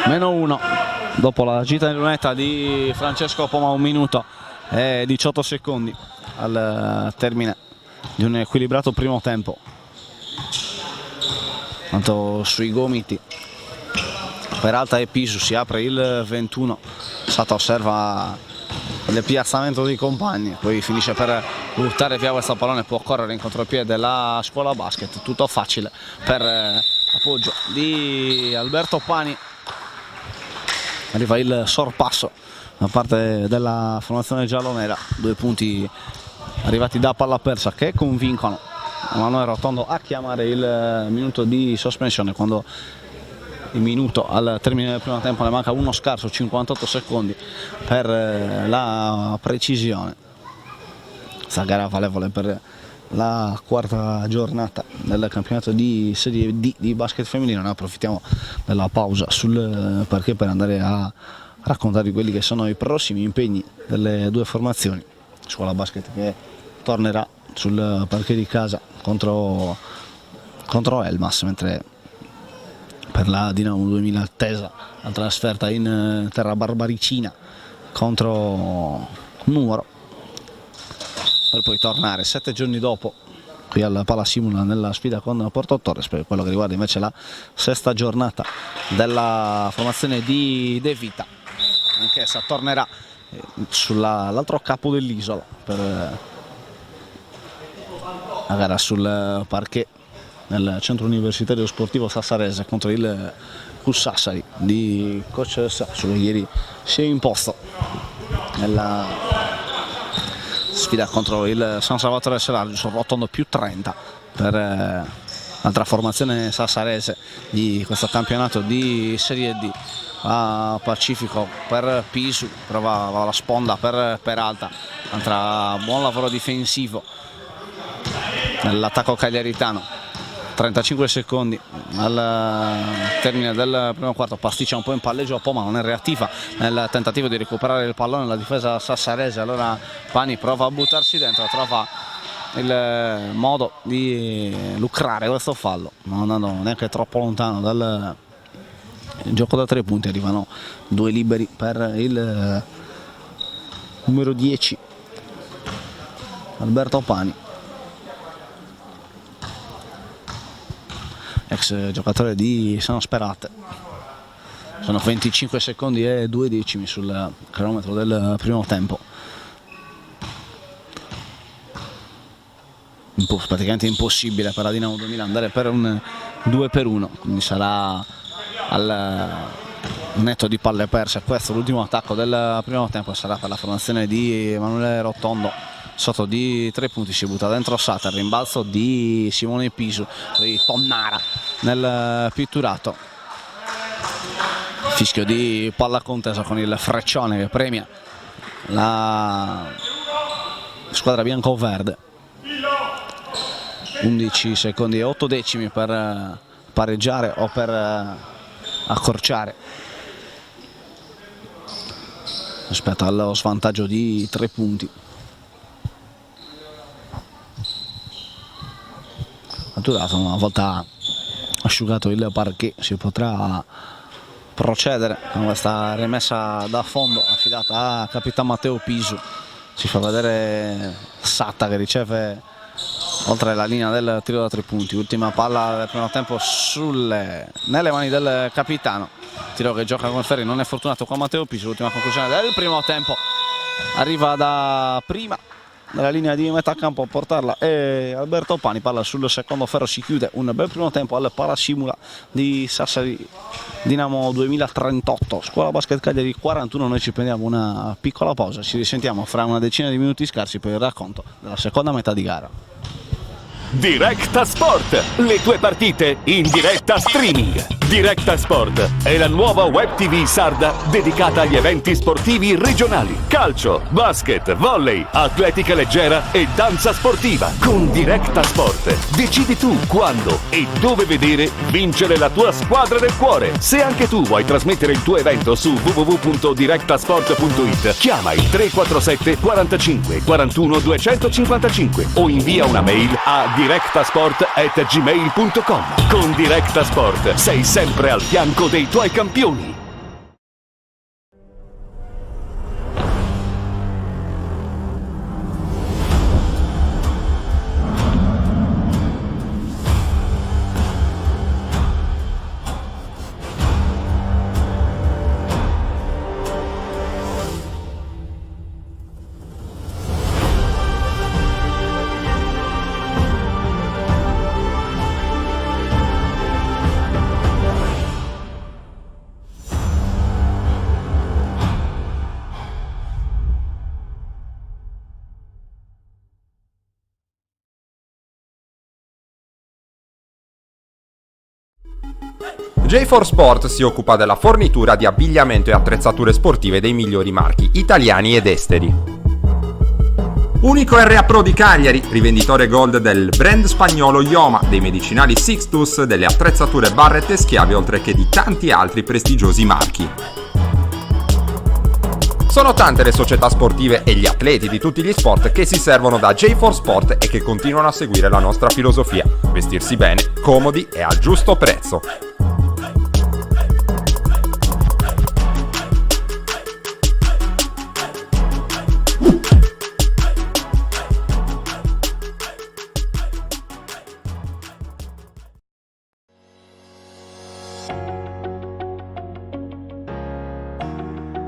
[SPEAKER 1] -1 dopo la gita di lunetta di Francesco Poma, 1 minuto e 18 secondi al termine di un equilibrato primo tempo. Tanto sui gomiti Peralta e Pisu, si apre il 21. Sata osserva il piazzamento dei compagni, poi finisce per buttare via questo pallone, può correre in contropiede della Scuola Basket, tutto facile per appoggio di Alberto Pani. Arriva il sorpasso da parte della formazione giallonera, 2 punti arrivati da palla persa che convincono Emanuele Rotondo a chiamare il minuto di sospensione, quando il minuto al termine del primo tempo ne manca uno scarso, 58 secondi per la precisione. Questa gara valevole per la 4ª giornata del campionato di Serie D di basket femminile. Ne approfittiamo della pausa sul parquet per andare a raccontare quelli che sono i prossimi impegni delle 2 formazioni. Scuola Basket che tornerà sul parquet di casa contro Elmas, mentre per la Dinamo 2000 attesa la trasferta in terra barbaricina contro Nuoro, per poi tornare 7 giorni dopo qui al Palasimula nella sfida con Porto Torres, per quello che riguarda invece la 6ª giornata della formazione di De Vita. Anch'essa tornerà sull'altro capo dell'isola per la gara sul parquet nel centro universitario sportivo sassarese contro il Sassari di coach Sassolo. Ieri si è imposto nella sfida contro il San Salvatore Selargio sul Rotondo, più 30 per l'altra formazione sassarese di questo campionato di Serie D. A Pacifico per Pisu, prova la sponda per Peralta, buon lavoro difensivo nell'attacco cagliaritano. 35 secondi al termine del primo quarto, pasticcia un po' in palleggio a Poma, non è reattiva nel tentativo di recuperare il pallone la difesa sassarese. Allora Pani prova a buttarsi dentro, trova il modo di lucrare questo fallo, non andando neanche troppo lontano dal gioco da 3 punti. Arrivano 2 liberi per il numero 10 Alberto Pani, ex giocatore di San Sperate. Sono 25 secondi e 2 decimi sul cronometro del primo tempo. Praticamente impossibile per la Dinamo 2000 andare per un 2-1, quindi sarà al netto di palle perse. Questo è l'ultimo attacco del primo tempo, sarà per la formazione di Emanuele Rotondo. Sotto di 3 punti si butta dentro Sata, il rimbalzo di Simone Pisu, poi Tonnara nel pitturato. Fischio di palla contesa con il freccione che premia la squadra bianco-verde. 11 secondi e 8 decimi per pareggiare o per accorciare rispetto allo svantaggio di 3 punti. Una volta asciugato il parquet si potrà procedere con questa rimessa da fondo affidata a Capitan Matteo Pisu. Si fa vedere Satta che riceve oltre la linea del tiro da 3 punti. Ultima palla del primo tempo nelle mani del capitano. Tiro che gioca con Ferri, non è fortunato con Matteo Pisu. L'ultima conclusione del primo tempo arriva da prima dalla linea di metà campo a portarla e Alberto Pani. Palla sul secondo ferro, si chiude un bel primo tempo al Palasimula di Sassari. Dinamo 2038, Scuola Basket Cagliari 41. Noi ci prendiamo una piccola pausa, ci risentiamo fra una decina di minuti scarsi per il racconto della seconda metà di gara.
[SPEAKER 4] Directa Sport, le tue partite in diretta streaming. Directa Sport è la nuova web TV sarda dedicata agli eventi sportivi regionali. Calcio, basket, volley, atletica leggera e danza sportiva. Con Directa Sport decidi tu quando e dove vedere vincere la tua squadra del cuore. Se anche tu vuoi trasmettere il tuo evento su www.directasport.it, chiama il 347 45 41 255 o invia una mail a directasport@gmail.com. Con Directa Sport sei sempre al fianco dei tuoi campioni.
[SPEAKER 5] J4 Sport si occupa della fornitura di abbigliamento e attrezzature sportive dei migliori marchi italiani ed esteri. Unico RA Pro di Cagliari, rivenditore gold del brand spagnolo Ioma, dei medicinali Sixtus, delle attrezzature Barrett e Schiavi, oltre che di tanti altri prestigiosi marchi. Sono tante le società sportive e gli atleti di tutti gli sport che si servono da J4 Sport e che continuano a seguire la nostra filosofia: vestirsi bene, comodi e al giusto prezzo.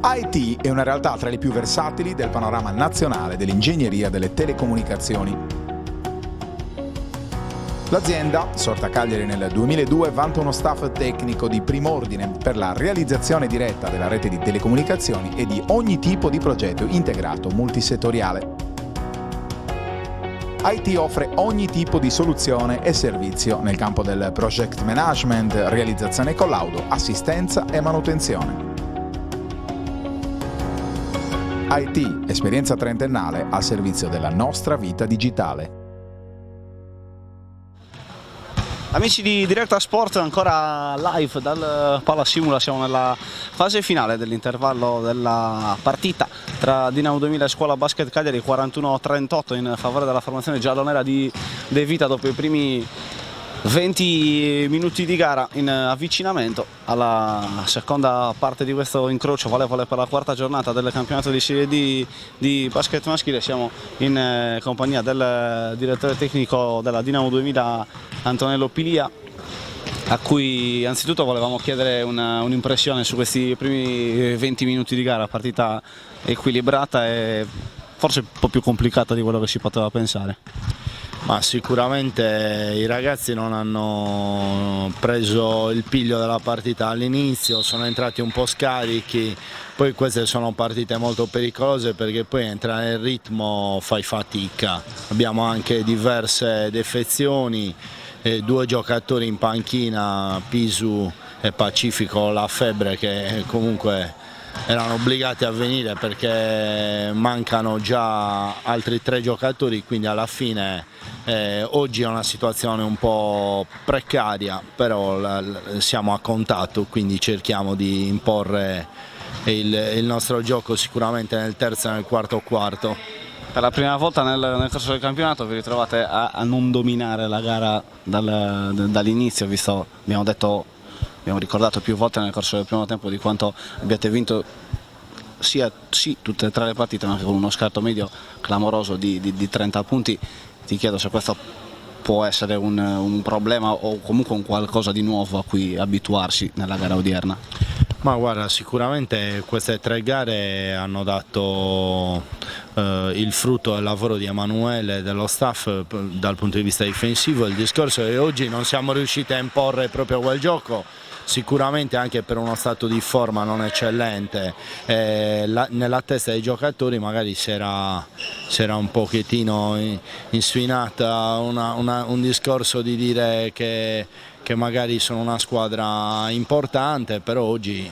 [SPEAKER 3] IT è una realtà tra le più versatili del panorama nazionale dell'ingegneria delle telecomunicazioni. L'azienda, sorta a Cagliari nel 2002, vanta uno staff tecnico di prim'ordine per la realizzazione diretta della rete di telecomunicazioni e di ogni tipo di progetto integrato multisettoriale. IT offre ogni tipo di soluzione e servizio nel campo del project management, realizzazione e collaudo, assistenza e manutenzione. IT, esperienza trentennale al servizio della nostra vita digitale.
[SPEAKER 1] Amici di Directa Sport, ancora live dal Palasimula, siamo nella fase finale dell'intervallo della partita tra Dinamo 2000 e Scuola Basket Cagliari, 41-38 in favore della formazione giallonera di De Vita dopo i primi 20 minuti di gara in avvicinamento alla seconda parte di questo incrocio valevole per la quarta giornata del campionato di Serie D di basket maschile. Siamo in compagnia del direttore tecnico della Dinamo 2000 Antonello Pilia, a cui anzitutto volevamo chiedere un'impressione su questi primi 20 minuti di gara, partita equilibrata e forse un po' più complicata di quello che si poteva pensare.
[SPEAKER 6] Ma sicuramente i ragazzi non hanno preso il piglio della partita all'inizio, sono entrati un po' scarichi, poi queste sono partite molto pericolose perché poi entrare nel ritmo fai fatica. Abbiamo anche diverse defezioni, 2 giocatori in panchina, Pisu e Pacifico La Febbre, che comunque erano obbligati a venire perché mancano già altri 3 giocatori, quindi alla fine oggi è una situazione un po' precaria, però siamo a contatto, quindi cerchiamo di imporre il nostro gioco sicuramente nel terzo e nel quarto quarto.
[SPEAKER 1] Per la prima volta nel corso del campionato vi ritrovate a non dominare la gara dall'inizio, visto, abbiamo ricordato più volte nel corso del primo tempo di quanto abbiate vinto tutte e 3 le partite, ma anche con uno scarto medio clamoroso di 30 punti. Ti chiedo se questo può essere un problema o comunque un qualcosa di nuovo a cui abituarsi nella gara odierna.
[SPEAKER 6] Ma guarda, sicuramente queste 3 gare hanno dato il frutto del lavoro di Emanuele e dello staff dal punto di vista difensivo. Il discorso è che oggi non siamo riusciti a imporre proprio quel gioco, sicuramente anche per uno stato di forma non eccellente. Nella testa dei giocatori magari si era un pochettino insfinata un discorso di dire che magari sono una squadra importante, però oggi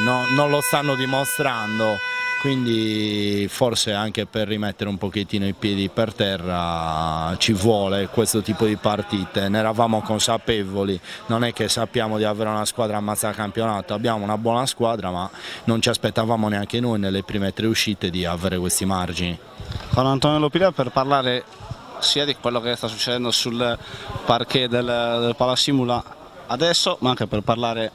[SPEAKER 6] non lo stanno dimostrando, quindi forse anche per rimettere un pochettino i piedi per terra ci vuole questo tipo di partite. Ne eravamo consapevoli, non è che sappiamo di avere una squadra ammazza campionato, abbiamo una buona squadra, ma non ci aspettavamo neanche noi nelle prime 3 uscite di avere questi margini.
[SPEAKER 1] Con Antonello Pila per parlare sia di quello che sta succedendo sul parquet del Palasimula adesso, ma anche per parlare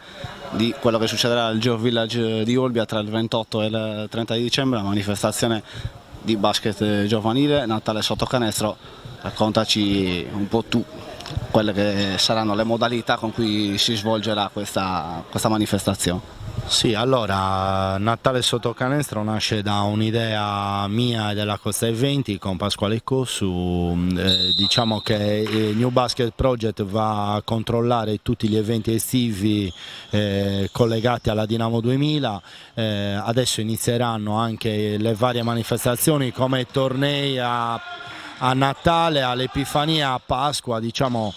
[SPEAKER 1] di quello che succederà al Geo Village di Olbia tra il 28 e il 30 di dicembre, la manifestazione di basket giovanile, Natale sotto canestro. Raccontaci un po' tu quelle che saranno le modalità con cui si svolgerà questa manifestazione.
[SPEAKER 6] Sì, allora Natale sotto canestro nasce da un'idea mia e della Costa Eventi con Pasquale Cossu. Diciamo che il New Basket Project va a controllare tutti gli eventi estivi collegati alla Dinamo 2000. Adesso inizieranno anche le varie manifestazioni come tornei a Natale, all'Epifania, a Pasqua, diciamo,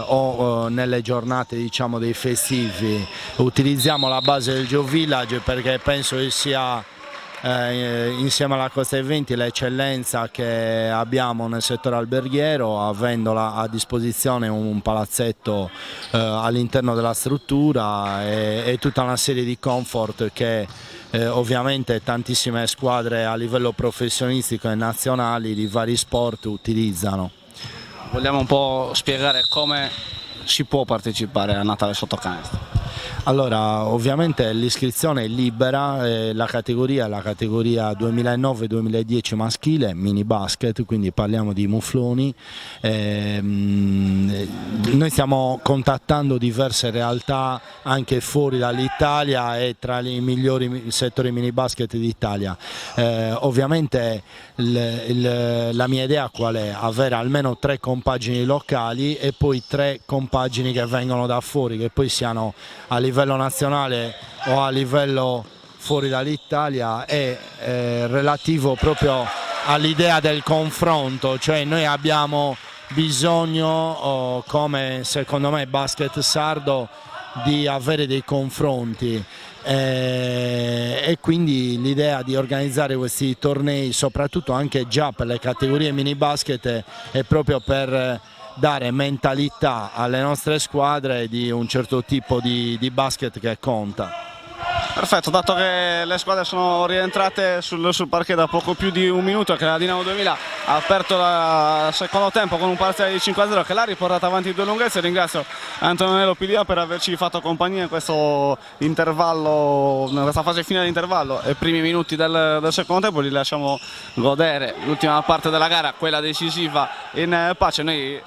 [SPEAKER 6] o nelle giornate, diciamo, dei festivi. Utilizziamo la base del Geo Village perché penso che sia insieme alla Costa Eventi l'eccellenza che abbiamo nel settore alberghiero, avendola a disposizione un palazzetto all'interno della struttura e tutta una serie di comfort che ovviamente tantissime squadre a livello professionistico e nazionali di vari sport utilizzano.
[SPEAKER 1] Vogliamo un po' spiegare come si può partecipare a Natale sotto canestro?
[SPEAKER 6] Allora, ovviamente l'iscrizione è libera, la categoria è la categoria 2009-2010 maschile, mini basket, quindi parliamo di mufloni. Noi stiamo contattando diverse realtà anche fuori dall'Italia e tra i migliori settori mini basket d'Italia. Ovviamente la mia idea qual è? Avere almeno 3 compagini locali e poi 3 compagini che vengono da fuori, che poi siano a livello nazionale o a livello fuori dall'Italia, è relativo proprio all'idea del confronto, cioè noi abbiamo bisogno, come secondo me basket sardo, di avere dei confronti e quindi l'idea di organizzare questi tornei, soprattutto anche già per le categorie mini basket, è proprio per dare mentalità alle nostre squadre di un certo tipo di basket che conta.
[SPEAKER 1] Perfetto, dato che le squadre sono rientrate sul parquet da poco più di un minuto, che la Dinamo 2000 ha aperto il secondo tempo con un parziale di 5-0 che l'ha riportata avanti in 2 lunghezze. Ringrazio Antonello Pilia per averci fatto compagnia in questo intervallo, in questa fase finale di intervallo e primi minuti del secondo tempo. Li lasciamo godere l'ultima parte della gara, quella decisiva, in pace. Noi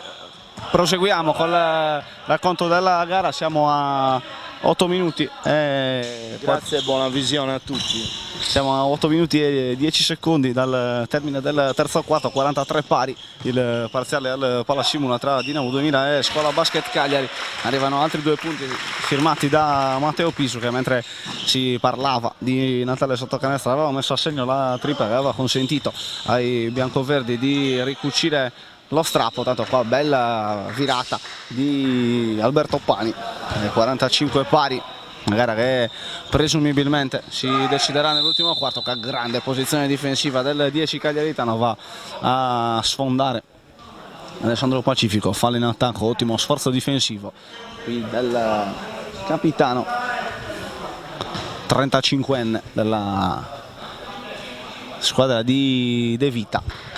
[SPEAKER 1] proseguiamo con il racconto della gara, siamo a 8 minuti.
[SPEAKER 6] Grazie e buona visione a tutti.
[SPEAKER 1] Siamo a 8 minuti e 10 secondi dal termine del terzo quarto, 43 pari il parziale al Palasimula tra Dinamo 2000 e Scuola Basket Cagliari. Arrivano altri 2 punti firmati da Matteo Pisu, che mentre si parlava di Natale sotto canestro aveva messo a segno la tripla che aveva consentito ai biancoverdi di ricucire lo strappo. Tanto qua bella virata di Alberto Pani, 45 pari, una gara che presumibilmente si deciderà nell'ultimo quarto, che a grande posizione difensiva del 10 cagliaritano va a sfondare Alessandro Pacifico. Fallo in attacco, ottimo sforzo difensivo qui del capitano 35enne della squadra di De Vita.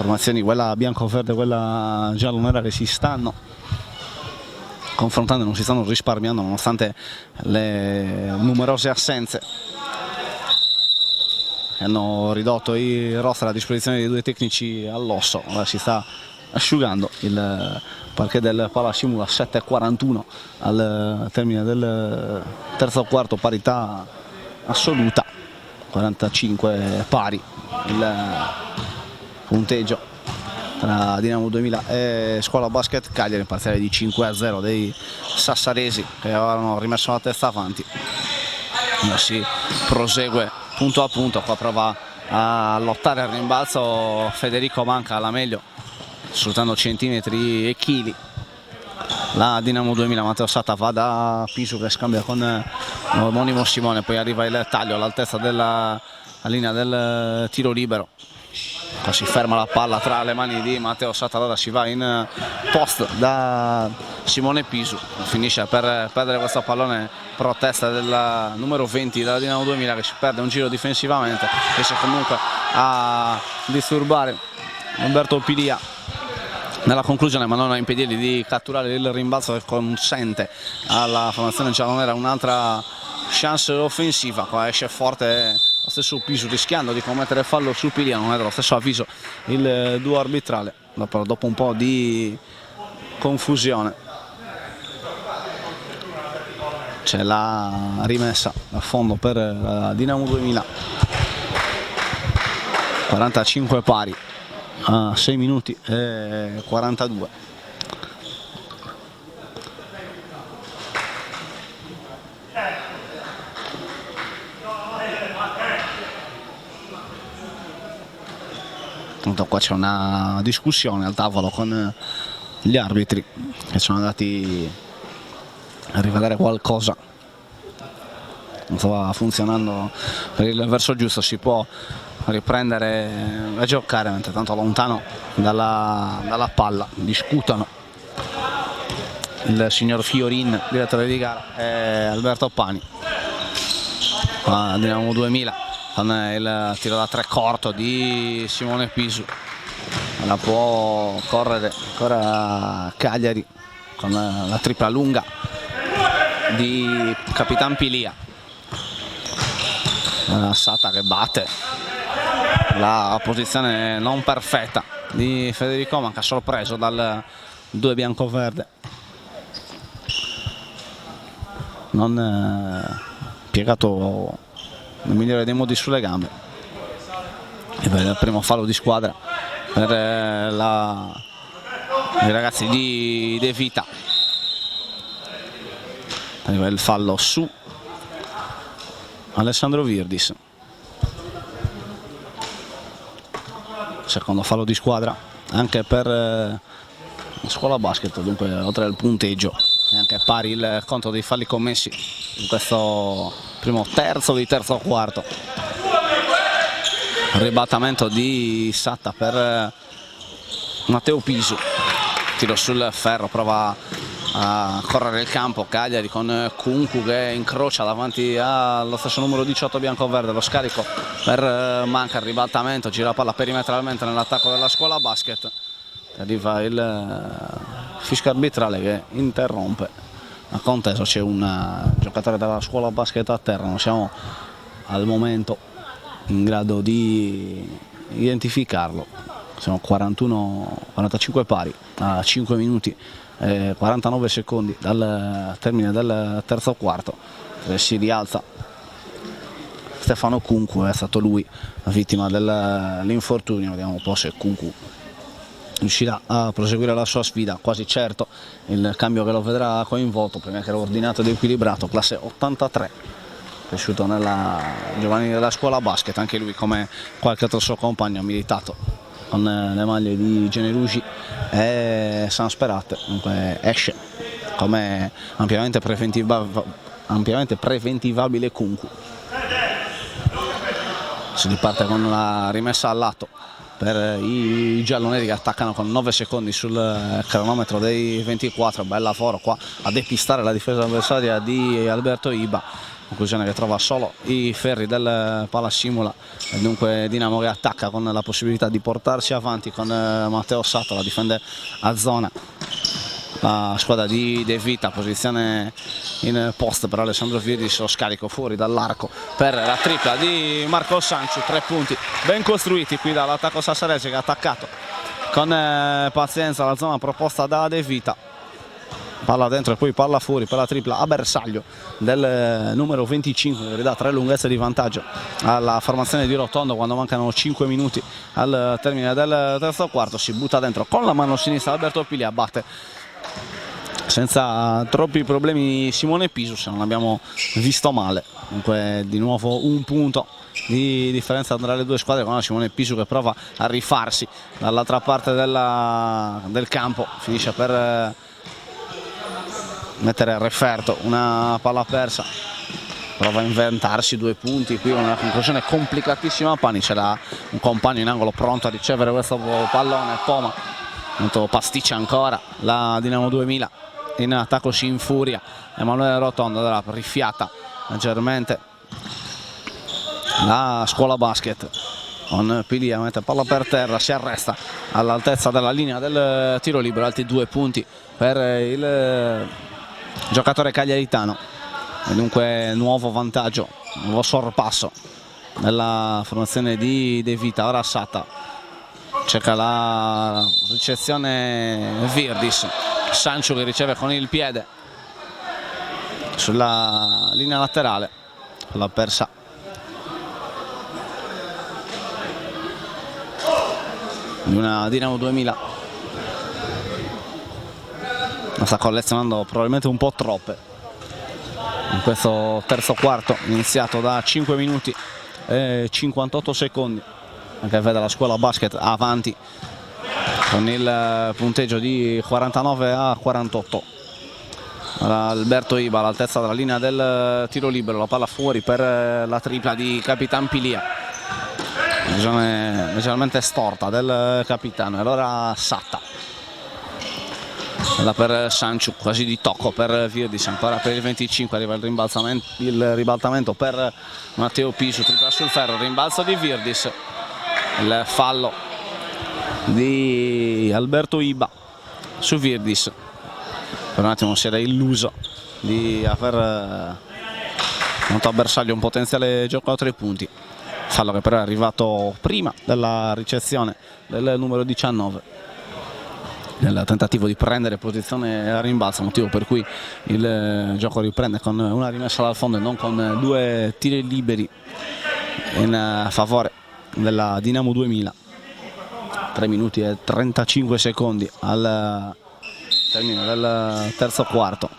[SPEAKER 1] Formazioni, quella bianco-verde e quella giallo-nera, che si stanno confrontando, non si stanno risparmiando nonostante le numerose assenze che hanno ridotto i roster a disposizione dei 2 tecnici all'osso. Ora si sta asciugando il parquet del Palascimula. 7:41 al termine del terzo quarto, parità assoluta, 45 pari il punteggio tra Dinamo 2000 e Scuola Basket Cagliari, in parziale di 5-0 dei sassaresi che avevano rimesso la testa avanti. Ora si prosegue punto a punto, qua prova a lottare al rimbalzo Federico Manca alla meglio, sfruttando centimetri e chili. La Dinamo 2000, Matteo Satta va da Pisu che scambia con l'omonimo Simone, poi arriva il taglio all'altezza della linea del tiro libero. Poi si ferma la palla tra le mani di Matteo Satta, allora si va in post da Simone Pisu, finisce per perdere questo pallone, protesta del numero 20 della Dinamo 2000 che si perde un giro difensivamente, riesce comunque a disturbare Umberto Pilia nella conclusione, ma non a impedirgli di catturare il rimbalzo che consente alla formazione giallonera un'altra chance offensiva. Qua esce forte lo stesso Pisu rischiando di commettere fallo su Pilia, non è dello stesso avviso il duo arbitrale, dopo un po' di confusione c'è la rimessa a fondo per la Dinamo 2000. 45 pari a 6 minuti e 42. Qua c'è una discussione al tavolo con gli arbitri che sono andati a rivelare qualcosa non stava funzionando per il verso giusto. Si può riprendere a giocare mentre tanto lontano dalla palla discutono il signor Fiorin, direttore di gara, e Alberto Pani. Qua Dinamo 2000 con il tiro da 3 corto di Simone Pisu, la può correre ancora Cagliari con la tripla lunga di Capitan Pilia. Sata che batte la posizione non perfetta di Federico Manca, sorpreso dal 2 bianco-verde, non piegato nel migliore dei modi sulle gambe. E per il primo fallo di squadra per i ragazzi di De Vita. Arriva il fallo su Alessandro Virdis. Secondo fallo di squadra anche per la Scuola Basket, dunque oltre al punteggio è anche pari il conto dei falli commessi in questo primo terzo di terzo quarto. Ribattamento di Satta per Matteo Pisu, tiro sul ferro, prova a correre il campo Cagliari con Kunku che incrocia davanti allo stesso numero 18 bianco-verde. Lo scarico per Manca, il ribaltamento, gira palla perimetralmente nell'attacco della Scuola Basket. Arriva il fischio arbitrale che interrompe la contesa. C'è un giocatore della Scuola Basket a terra, non siamo al momento in grado di identificarlo. Siamo 45 pari a 5 minuti e 49 secondi dal termine del terzo quarto. Si rialza Stefano Kunku, è stato lui la vittima dell'infortunio. Vediamo un po' se Kunku riuscirà a proseguire la sua sfida. Quasi certo il cambio che lo vedrà coinvolto, prima che era ordinato ed equilibrato, classe 83, cresciuto nella giovanile della Scuola Basket. Anche lui, come qualche altro suo compagno, ha militato con le maglie di Generugi e San Sperate, dunque esce come ampiamente preventivabile Kunku. Si riparte con la rimessa al lato per i gialloneri che attaccano con 9 secondi sul cronometro dei 24. Bel lavoro qua a depistare la difesa avversaria di Alberto Iba. Conclusione che trova solo i ferri del Palascimula e dunque Dinamo che attacca con la possibilità di portarsi avanti con Matteo Satta, la difende a zona la squadra di De Vita, posizione in post per Alessandro Virdis, lo scarico fuori dall'arco per la tripla di Marco Sanciu. 3 punti ben costruiti qui dall'attacco sassarese che ha attaccato con pazienza la zona proposta da De Vita. Palla dentro e poi palla fuori per la tripla a bersaglio del numero 25, che ridà 3 lunghezze di vantaggio alla formazione di Rotondo quando mancano 5 minuti al termine del terzo quarto. Si butta dentro con la mano sinistra Alberto Piglia, batte senza troppi problemi Simone Pisu, se non abbiamo visto male. Comunque di nuovo un punto di differenza tra le due squadre, con Simone Pisu che prova a rifarsi dall'altra parte del campo, finisce per mettere a referto una palla persa, prova a inventarsi 2 punti qui con una conclusione complicatissima. Pani, c'era un compagno in angolo pronto a ricevere questo pallone, Poma molto pasticcia ancora la Dinamo 2000, in attacco si infuria Emanuele Rotondo, della rifiata leggermente la Scuola Basket con Piglia, mette palla per terra, si arresta all'altezza della linea del tiro libero. Altri 2 punti per il giocatore cagliaritano e dunque nuovo vantaggio, nuovo sorpasso nella formazione di De Vita. Ora Satta cerca la ricezione, Virdis, Sancio che riceve con il piede sulla linea laterale, l'ha persa di una Dinamo 2000. Sta collezionando probabilmente un po' troppe in questo terzo quarto, iniziato da 5 minuti e 58 secondi, anche vede la Scuola Basket avanti con il punteggio di 49-48. Alberto Iba all'altezza della linea del tiro libero, la palla fuori per la tripla di Capitan Piglia, leggermente storta del capitano. E allora Satta, là per Sanchu, quasi di tocco per Virdis, ancora per il 25, arriva il ribaltamento per Matteo Pisu, tripla sul ferro, rimbalzo di Virdis, il fallo di Alberto Iba su Virdis, per un attimo si era illuso di aver dato a bersaglio un potenziale gioco a 3 punti, fallo che però è arrivato prima della ricezione del numero 19 nel tentativo di prendere posizione a rimbalzo, motivo per cui il gioco riprende con una rimessa dal fondo e non con 2 tiri liberi in favore della Dinamo 2000. 3 minuti e 35 secondi al termine del terzo quarto,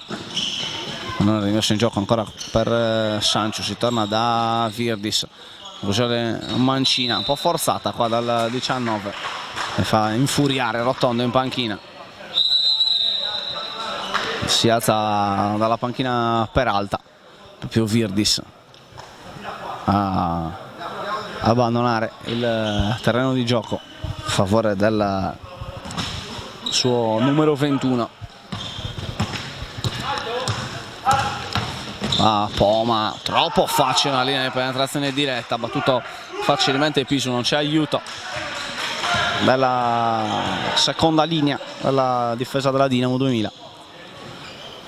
[SPEAKER 1] non è rimesso in gioco ancora per Sancho, si torna da Virdis, mancina un po' forzata qua dal 19 e fa infuriare Rotondo in panchina. Si alza dalla panchina Peralta, proprio Virdis a abbandonare il terreno di gioco a favore del suo numero 21. Poma, troppo facile una linea di penetrazione diretta, battuto facilmente Pisu, non c'è aiuto della seconda linea della difesa della Dinamo 2000.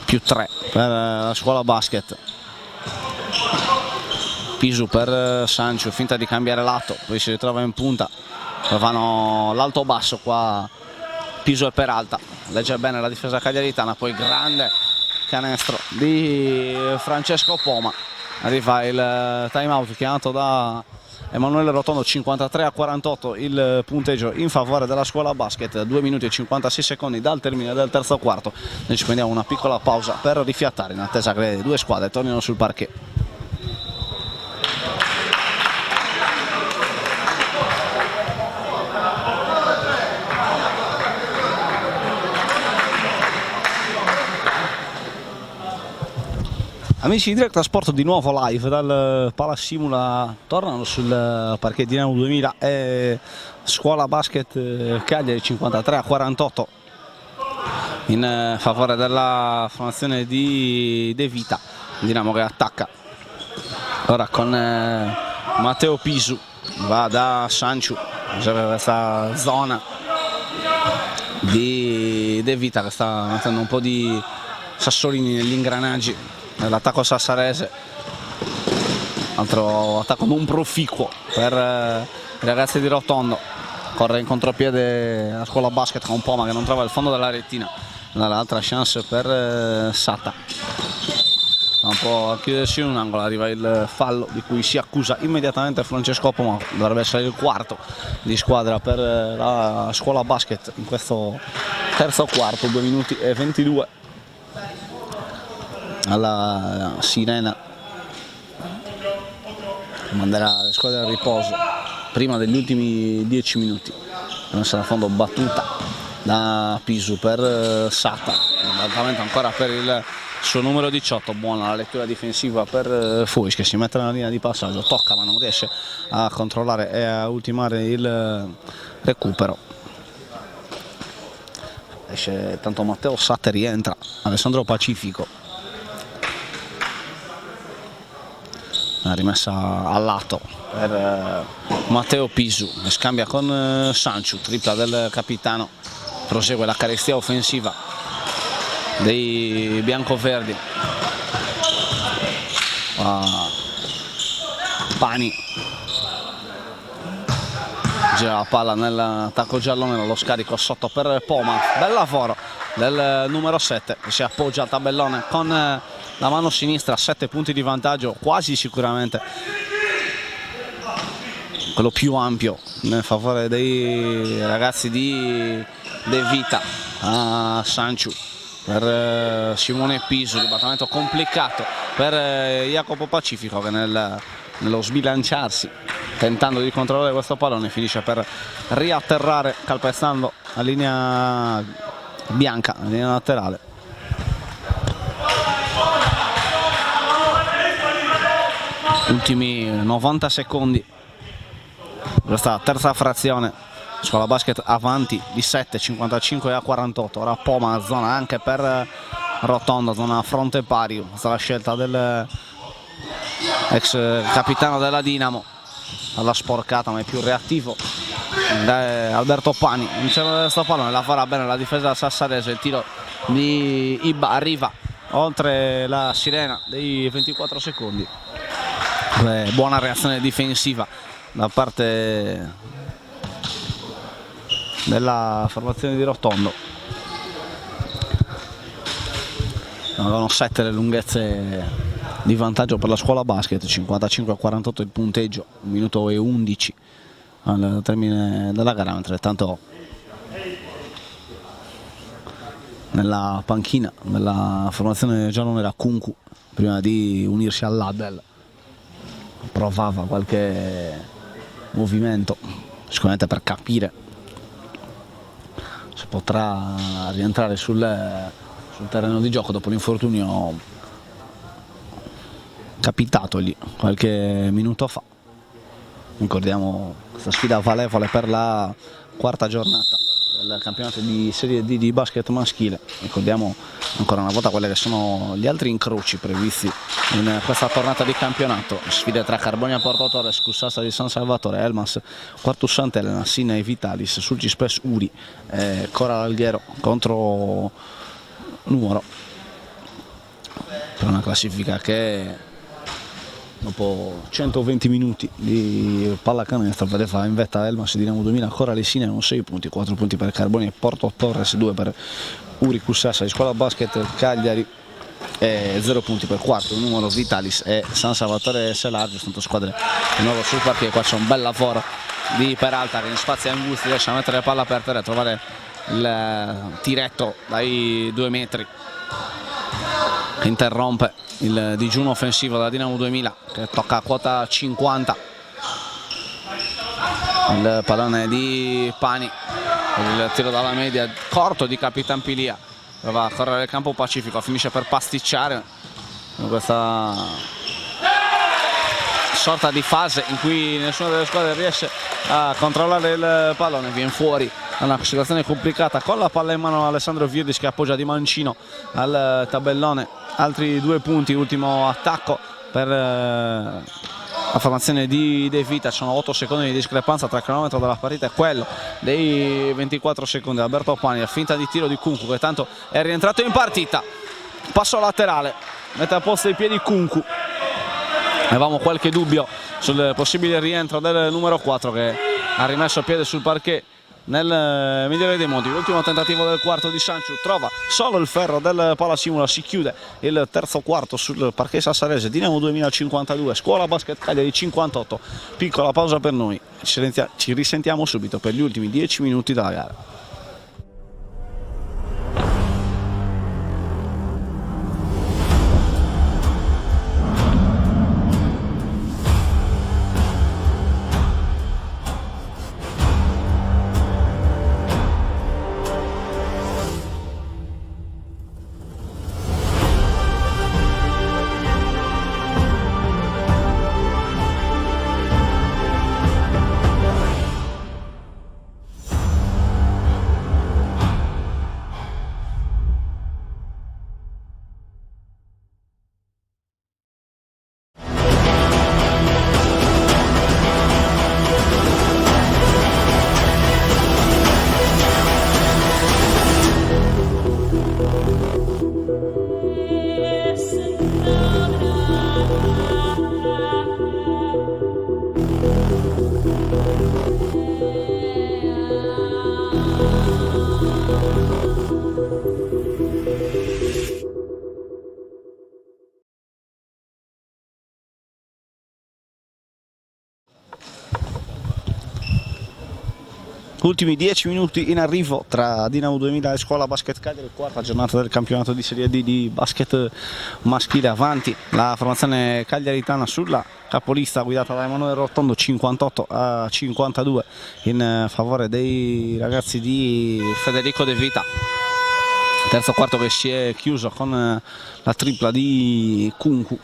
[SPEAKER 1] Più 3 per la Scuola Basket. Pisu per Sancho, finta di cambiare lato, poi si ritrova in punta, fanno l'alto basso qua Pisu e Peralta, legge bene la difesa cagliaritana, poi grande canestro di Francesco Poma, arriva il time out chiamato da Emanuele Rotondo. 53-48 il punteggio in favore della Scuola Basket, 2 minuti e 56 secondi dal termine del terzo quarto. Noi ci prendiamo una piccola pausa per rifiatare in attesa che le due squadre tornino sul parquet. Amici di Diretta Sport, di nuovo live dal Palasimula, tornano sul parquet Dinamo 2000 e Scuola Basket Cagliari, 53-48 in favore della formazione di De Vita. Dinamo che attacca ora con Matteo Pisu, va da Sanchu, c'è questa zona di De Vita che sta mettendo un po' di sassolini negli ingranaggi nell'attacco sassarese. Altro attacco non proficuo per i ragazzi di Rotondo. corre in contropiede la scuola basket con Poma che non trova il fondo della rettina. Dall'altra chance per Sata, un po' a chiudersi in un angolo, arriva il fallo di cui si accusa immediatamente Francesco Poma. Dovrebbe essere il quarto di squadra per la scuola basket in questo terzo quarto, 2 minuti e 22 alla sirena manderà le squadre al riposo prima degli ultimi 10 minuti. Messa da fondo battuta da Pisu per Sata, immediatamente ancora per il suo numero 18, buona la lettura difensiva per Fuis che si mette nella linea di passaggio, tocca ma non riesce a controllare e a ultimare il recupero. Esce tanto Matteo Sata, rientra Alessandro Pacifico, la rimessa al lato per Matteo Pisu, scambia con Sanciu, tripla del capitano, prosegue la carestia offensiva dei biancoverdi. Pani gira la palla nell'attacco giallone, nello scarico sotto per Poma, bel lavoro del numero 7 che si appoggia al tabellone con la mano sinistra, 7 punti di vantaggio, quasi sicuramente quello più ampio nel favore dei ragazzi di De Vita. Sanciu per Simone Pisu, dibattimento complicato per Jacopo Pacifico che nello sbilanciarsi tentando di controllare questo pallone finisce per riatterrare calpestando la linea bianca, la linea laterale. Ultimi 90 secondi questa terza frazione, scuola basket avanti di 7, 55 a 48. Ora Poma, zona anche per Rotonda, zona fronte pari, questa è la scelta del ex capitano della Dinamo, alla sporcata ma è più reattivo Alberto Pani. In centro questo pallone la farà bene la difesa sassarese, il tiro di Ibba arriva oltre la sirena dei 24 secondi. Buona reazione difensiva da parte della formazione di Rotondo. Avevano 7 le lunghezze di vantaggio per la scuola basket, 55 a 48 il punteggio, 1 minuto e 11 al termine della gara, mentre tanto nella panchina della formazione giallonera Kunku, prima di unirsi all'Adel, provava qualche movimento sicuramente per capire se potrà rientrare sul terreno di gioco dopo l'infortunio capitatogli qualche minuto fa. Ricordiamo questa sfida valevole per la quarta giornata del campionato di Serie D di basket maschile. Ricordiamo ancora una volta quelli che sono gli altri incroci previsti in questa tornata di campionato: sfide tra Carbonia Porto Torres, Cussassa di San Salvatore, Elmas Quartus Sant'Elena, Sina e Vitalis, Sulcispes Uri, Coral Alghero contro Nuoro, per una classifica che dopo 120 minuti di pallacanestro vedeva in vetta Elmas Dinamo 2000, Coralesina con 6 punti, 4 punti per Carbonia e Porto Torres, 2 per Uri Cussassa di scuola basket Cagliari e 0 punti per quarto numero Vitalis e San Salvatore Selargio. Sono squadre di nuovo sul parquet. Qua c'è un bel lavoro di Peralta che in spazio Angusti riesce a mettere la palla per terra e trovare il tiretto dai 2 metri che interrompe il digiuno offensivo della Dinamo 2000 che tocca a quota 50. Il pallone di Pani, il tiro dalla media corto di Capitan Pilia, va a correre il campo Pacifico, finisce per pasticciare in questa sorta di fase in cui nessuna delle squadre riesce a controllare il pallone. Viene fuori da una situazione complicata con la palla in mano Alessandro Virdis che appoggia di mancino al tabellone. Altri 2 punti, ultimo attacco per la formazione di De Vita. Ci sono 8 secondi di discrepanza tra il cronometro della partita e quello dei 24 secondi. Alberto Pani, la finta di tiro di Kunku che tanto è rientrato in partita, passo laterale, mette a posto i piedi Kunku. Avevamo qualche dubbio sul possibile rientro del numero 4 che ha rimesso piede sul parquet nel migliore dei modi. L'ultimo tentativo del quarto di Sanciu, trova solo il ferro del Palasimula, si chiude il terzo quarto sul parquet sassarese. Dinamo 2052, Scuola Basket Cagliari 58. Piccola pausa per noi, ci risentiamo subito per gli ultimi 10 minuti della gara. Ultimi 10 minuti in arrivo tra Dinamo 2000 e Scuola Basket Cagliari, quarta giornata del campionato di Serie D di basket maschile. Avanti la formazione cagliaritana sulla capolista guidata da Emanuele Rotondo, 58-52 in favore dei ragazzi di Federico De Vita. Terzo quarto che si è chiuso con la tripla di Kunku.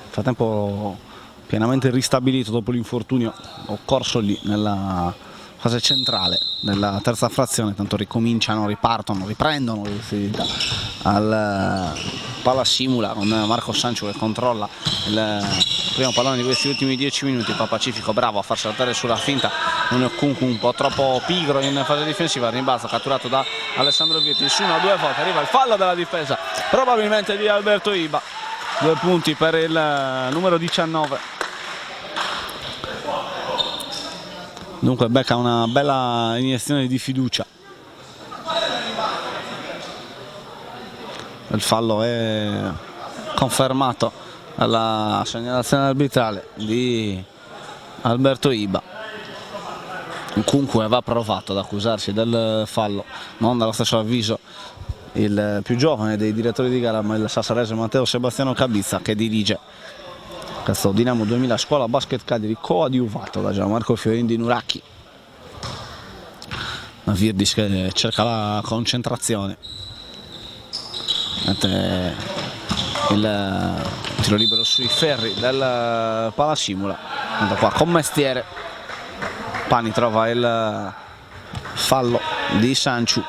[SPEAKER 1] Nel frattempo pienamente ristabilito dopo l'infortunio occorso lì nella fase centrale della terza frazione, tanto ricominciano, ripartono, riprendono al Palasimula con Marco Sanciu che controlla il primo pallone di questi ultimi 10 minuti. Qua Pacifico bravo a far saltare sulla finta un po' troppo pigro in fase difensiva, rimbalzo catturato da Alessandro Vietti su una 2 volte, arriva il fallo della difesa probabilmente di Alberto Iba. 2 punti per il numero 19. Dunque becca una bella iniezione di fiducia. Il fallo è confermato alla segnalazione arbitrale di Alberto Iba. Comunque va provato ad accusarsi del fallo, non dallo stesso avviso il più giovane dei direttori di gara, ma il sassarese Matteo Sebastiano Cabizza, che dirige questo Dinamo 2000 Scuola Basket Cagliari, coadiuvato da Gianmarco Fiorin di Nuracchi. La Virdis che cerca la concentrazione, mette il tiro libero sui ferri del Palasimula. Anche qua con mestiere Pani trova il fallo di Sanciu.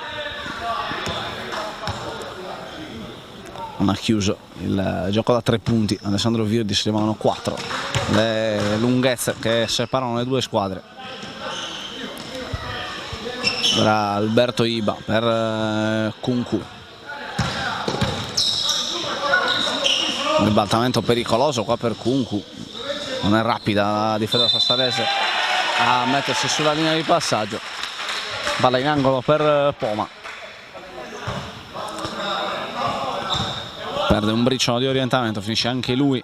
[SPEAKER 1] Non ha chiuso il gioco da 3 punti Alessandro Virdis, rimangono 4 le lunghezze che separano le due squadre. Ora Alberto Iba per Kunku, un ribaltamento pericoloso qua per Kunku, non è rapida la difesa sassarese a mettersi sulla linea di passaggio. Palla in angolo per Poma, perde un briciolo di orientamento, finisce anche lui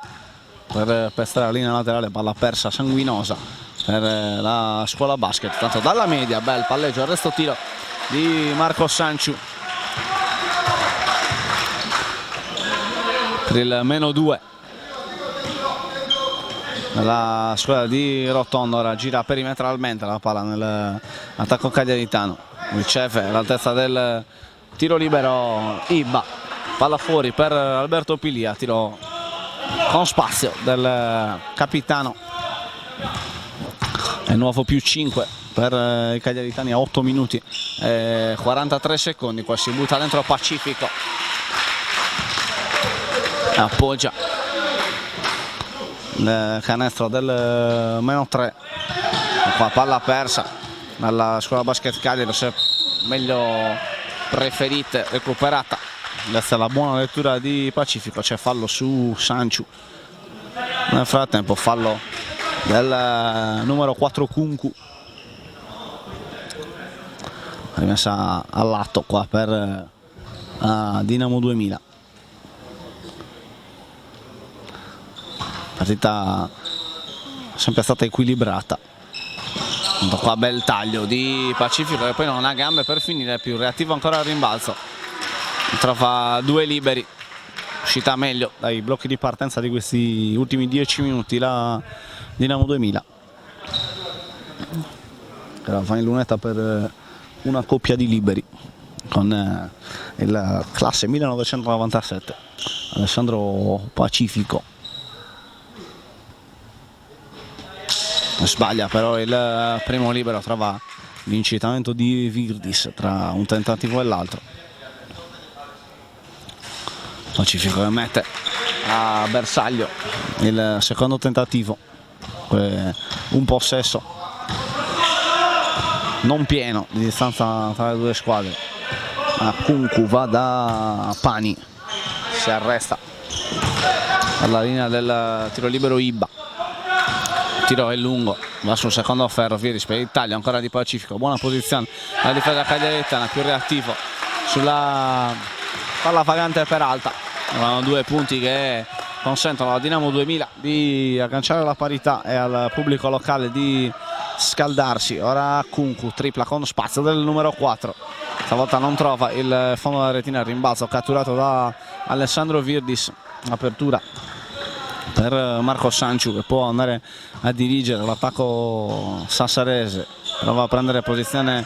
[SPEAKER 1] per pestare la linea laterale, palla persa sanguinosa per la Scuola Basket. Tanto dalla media, bel palleggio, arresto tiro di Marco Sanciu per il -2 la squadra di Rotondo. Ora gira perimetralmente la palla nell'attacco cagliaritano, riceve all'altezza del tiro libero Iba, palla fuori per Alberto Pilia, tiro con spazio del capitano. È nuovo +5 per i cagliaritani a 8 minuti e 43 secondi. Qua si butta dentro Pacifico, appoggia il canestro del -3. Qua palla persa dalla Scuola Basket Cagliari, se meglio preferite recuperata. Questa è la buona lettura di Pacifico, c'è fallo su Sanciu. Nel frattempo fallo del numero 4 Kunku, rimessa all'atto qua per Dinamo 2000. Partita sempre stata equilibrata. Qua bel taglio di Pacifico che poi non ha gambe per finire, più reattivo ancora al rimbalzo, trova 2 liberi, uscita meglio dai blocchi di partenza di questi ultimi 10 minuti la Dinamo 2000. Era fa in lunetta per una coppia di liberi con il classe 1997 Alessandro Pacifico. Sbaglia però il primo libero, trova l'incitamento di Virdis tra un tentativo e l'altro. Pacifico che mette a bersaglio il secondo tentativo, un possesso non pieno di distanza tra le due squadre. Kunku va da Pani, si arresta alla linea del tiro libero Ibba. Tiro è lungo, va sul secondo ferro, Virdis per il taglio ancora di Pacifico, buona posizione la difesa cagliaritana, più reattivo sulla palla vagante per alta. Erano 2 punti che consentono alla Dinamo 2000 di agganciare la parità e al pubblico locale di scaldarsi. Ora Kunku tripla con spazio del numero 4, stavolta non trova il fondo della retina, il rimbalzo catturato da Alessandro Virdis, apertura per Marco Sanciu che può andare a dirigere l'attacco sassarese. Prova a prendere posizione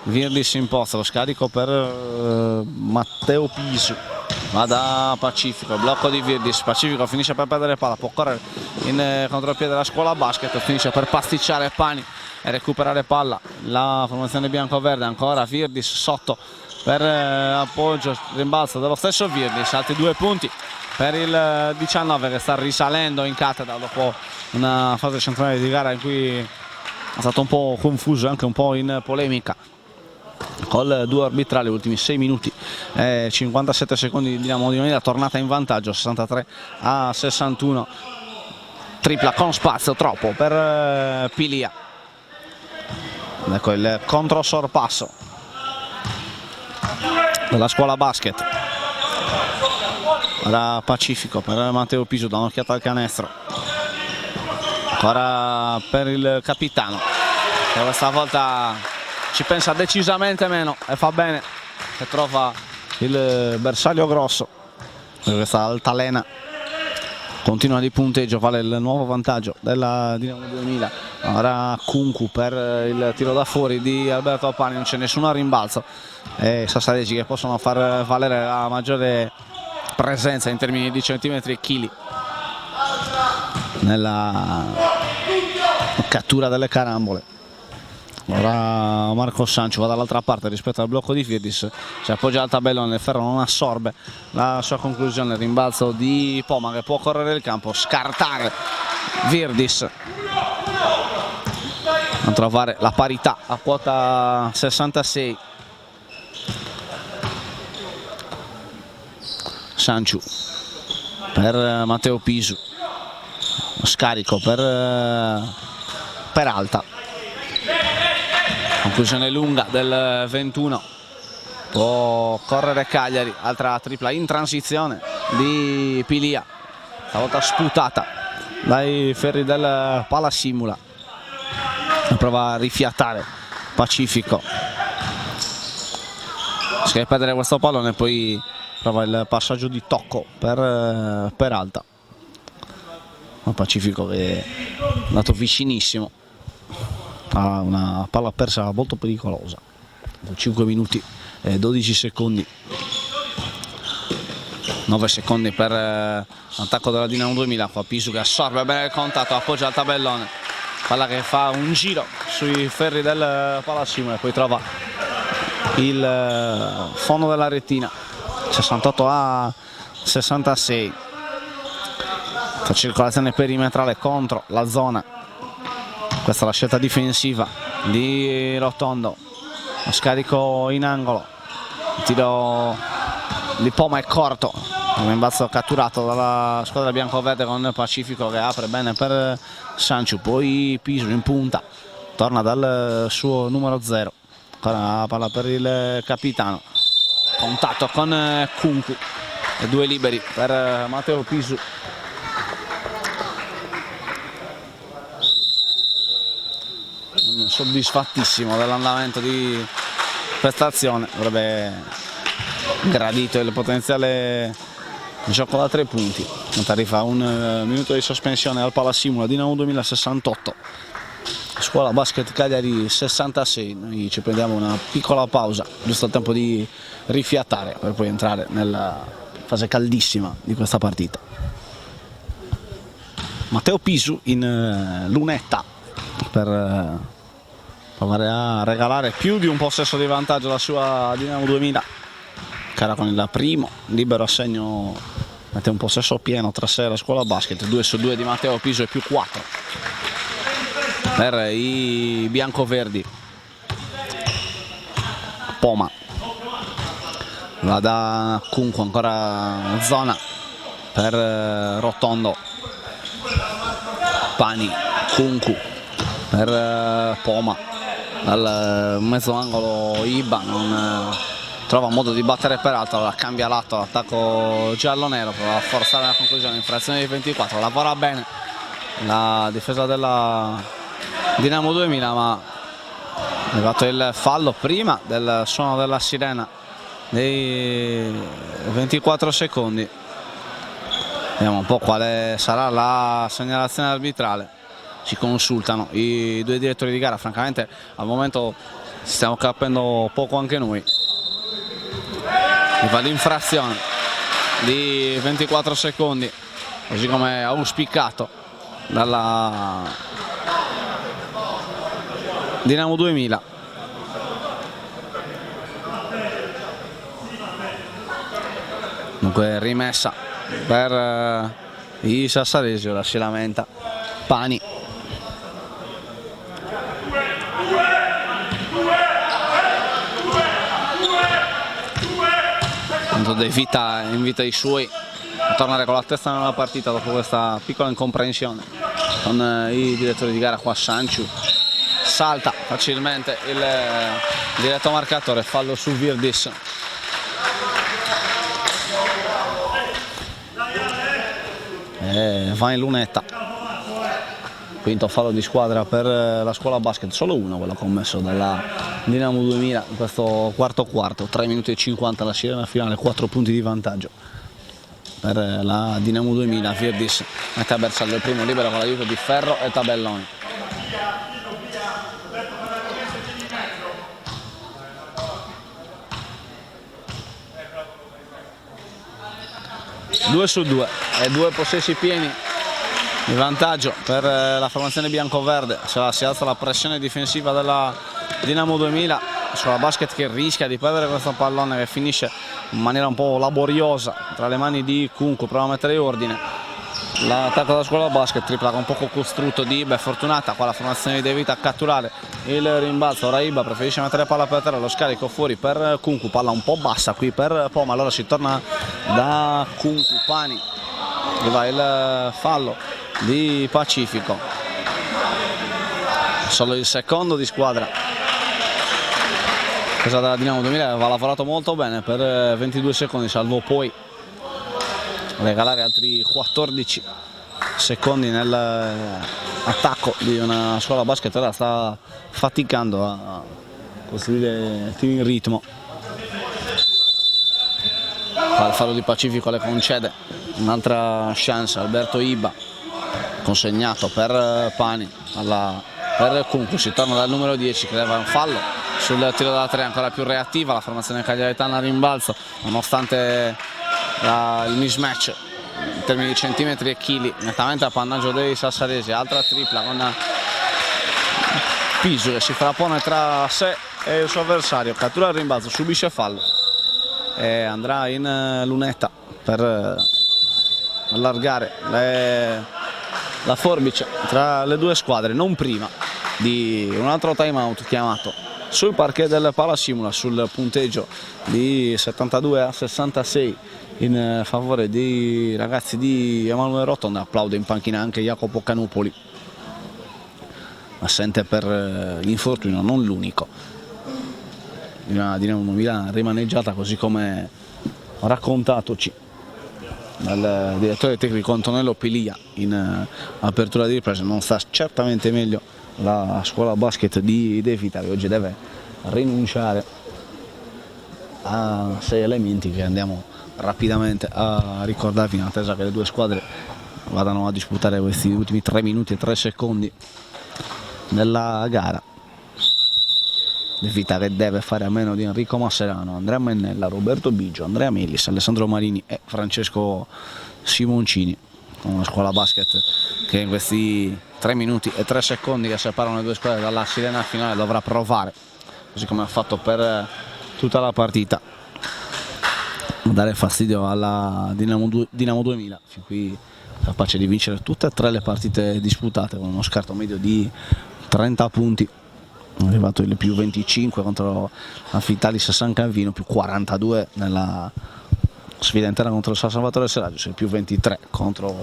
[SPEAKER 1] Virdis in posto, lo scarico per Matteo Pisu, va da Pacifico, blocco di Virdis, Pacifico finisce per perdere palla, può correre in contropiede della scuola basket, finisce per pasticciare Pani e recuperare palla la formazione bianco-verde. Ancora Virdis sotto per appoggio, rimbalzo dello stesso Virdis, altri 2 punti per il 19 che sta risalendo in cattedra dopo una fase centrale di gara in cui è stato un po' confuso e anche un po' in polemica col duo arbitrale. Ultimi 6 minuti e 57 secondi di Dinamo 2000, tornata in vantaggio 63-61, tripla con spazio, troppo per Pilia. Ecco il controsorpasso della scuola basket. Ora Pacifico per Matteo Pisu, da un'occhiata al canestro, ancora per il capitano che questa volta ci pensa decisamente meno e fa bene, che trova il bersaglio grosso. Questa altalena continua di punteggio, vale il nuovo vantaggio della Dinamo 2000. Ora Kunku per il tiro da fuori di Alberto Pani, non c'è nessuno a rimbalzo e sassaresi che possono far valere la maggiore presenza in termini di centimetri e chili nella cattura delle carambole. Ora Marco Sanciu va dall'altra parte rispetto al blocco di Virdis, si appoggia al tabellone, il ferro non assorbe la sua conclusione, rimbalzo di Poma che può correre il campo, scartare Virdis, a trovare la parità a quota 66. Sanciu per Matteo Pisu, scarico per Peralta, conclusione lunga del 21, può correre Cagliari, altra tripla in transizione di Pilia, stavolta sputata dai ferri del Palasimula, prova a rifiatare Pacifico, si perdere questo pallone, poi prova il passaggio di tocco per Peralta. Pacifico che è andato vicinissimo a una palla persa molto pericolosa. 5 minuti e 12 secondi, 9 secondi per l'attacco della Dinamo 2000. Qua Pisu che assorbe bene il contatto, appoggia al tabellone, palla che fa un giro sui ferri del Palasimula e poi trova il fondo della retina, 68-66. La circolazione perimetrale contro la zona, questa è la scelta difensiva di Rotondo, lo scarico in angolo, il tiro di Poma è corto Un rimbalzo catturato dalla squadra biancoverde con Pacifico che apre bene per Sanciu, poi Pisu in punta, torna dal suo numero 0, ancora palla per il capitano, contatto con Kunku e 2 liberi per Matteo Pisu. Soddisfattissimo dell'andamento di prestazione, avrebbe gradito il potenziale gioco da 3 punti. Arriva un minuto di sospensione al Palasimula, Dinamo 2068, Scuola Basket Cagliari 66. Noi ci prendiamo una piccola pausa, giusto il tempo di rifiatare per poi entrare nella fase caldissima di questa partita. Matteo Pisu in lunetta per provare a regalare più di un possesso di vantaggio alla sua Dinamo 2000, che era con il primo libero assegno, mette un possesso pieno tra sé e la Scuola Basket. 2 su 2 di Matteo Pisu e più 4 per i biancoverdi. Poma va da Kunku, ancora zona per Rotondo, Pani, Kunku per Poma, dal mezzo angolo Iba non trova modo di battere peraltro, allora cambia lato l'attacco giallo-nero, prova a forzare la conclusione in frazione di 24, lavora bene la difesa della Dinamo 2000, ma è arrivato il fallo prima del suono della sirena dei 24 secondi. Vediamo un po' quale sarà la segnalazione arbitrale. Si consultano i 2 direttori di gara, francamente al momento stiamo capendo poco anche noi. Mi fa l'infrazione di 24 secondi, così come auspicato dalla Dinamo 2000. Dunque rimessa per i sassaresi, ora si lamenta Pani. De Vita invita i suoi a tornare con la testa nella partita dopo questa piccola incomprensione con i direttori di gara. Qua Sanciu salta facilmente il diretto marcatore, fallo su Virdis. E va in lunetta, quinto fallo di squadra per la Scuola Basket, solo uno quello commesso dalla Dinamo 2000 in questo quarto, 3 minuti e 50 la sirena finale, 4 punti di vantaggio per la Dinamo 2000. Virdis mette a bersaglio il primo libero con l'aiuto di Ferro e Tabelloni. Due su 2 e 2 possessi pieni di vantaggio per la formazione biancoverde. Si alza la pressione difensiva della Dinamo 2000 sulla Basket, che rischia di perdere questo pallone, che finisce in maniera un po' laboriosa tra le mani di Kunku. Prova a mettere ordine l'attacco della Scuola Basket, tripla con poco costrutto di Iba, è fortunata qua la formazione di De Vita a catturare il rimbalzo. Ora Iba preferisce mettere palla per terra, lo scarico fuori per Kunku, palla un po' bassa qui per Poma, allora si torna da Kunku. Pani, va il fallo di Pacifico, solo il secondo di squadra. Questa della Dinamo 2000 aveva lavorato molto bene per 22 secondi, salvo poi regalare altri 14 secondi nell'attacco di una Scuola Basket. Ora sta faticando a costruire tiri in ritmo. Il fallo di Pacifico le concede un'altra chance Alberto Iba, consegnato per Pani per Kunku. Si torna dal numero 10 che leva un fallo sul tiro da 3, ancora più reattiva la formazione cagliaritana a rimbalzo, nonostante il mismatch in termini di centimetri e chili nettamente a pannaggio dei sassaresi. Altra tripla con Pisu che si frappone tra sé e il suo avversario, cattura il rimbalzo, subisce fallo e andrà in lunetta per allargare la forbice tra le due squadre, non prima di un altro time out chiamato sul parquet del Palasimula, sul punteggio di 72-66 in favore dei ragazzi di Emanuele Rotonda. Applaude in panchina anche Jacopo Canupoli, assente per l'infortunio, non l'unico. Una Dinamo Milano rimaneggiata, così come raccontatoci dal direttore tecnico Antonello Pilia in apertura di ripresa. Non sta certamente meglio la scuola basket di De Vita, che oggi deve rinunciare a 6 elementi che andiamo rapidamente a ricordarvi, in attesa che le due squadre vadano a disputare questi ultimi 3 minuti e 3 secondi della gara. De Vita che deve fare a meno di Enrico Masserano, Andrea Mennella, Roberto Biggio, Andrea Melis, Alessandro Marini e Francesco Simoncini, con una scuola basket che in questi 3 minuti e 3 secondi che separano le due squadre dalla sirena finale dovrà provare, così come ha fatto per tutta la partita, a dare fastidio alla Dinamo 2000, fin qui capace di vincere tutte e 3 le partite disputate, con uno scarto medio di 30 punti. È arrivato il più 25 contro la Vitalis San Calvino, più 42 nella sfida intera contro il San Salvatore Seraggio, il più 23 contro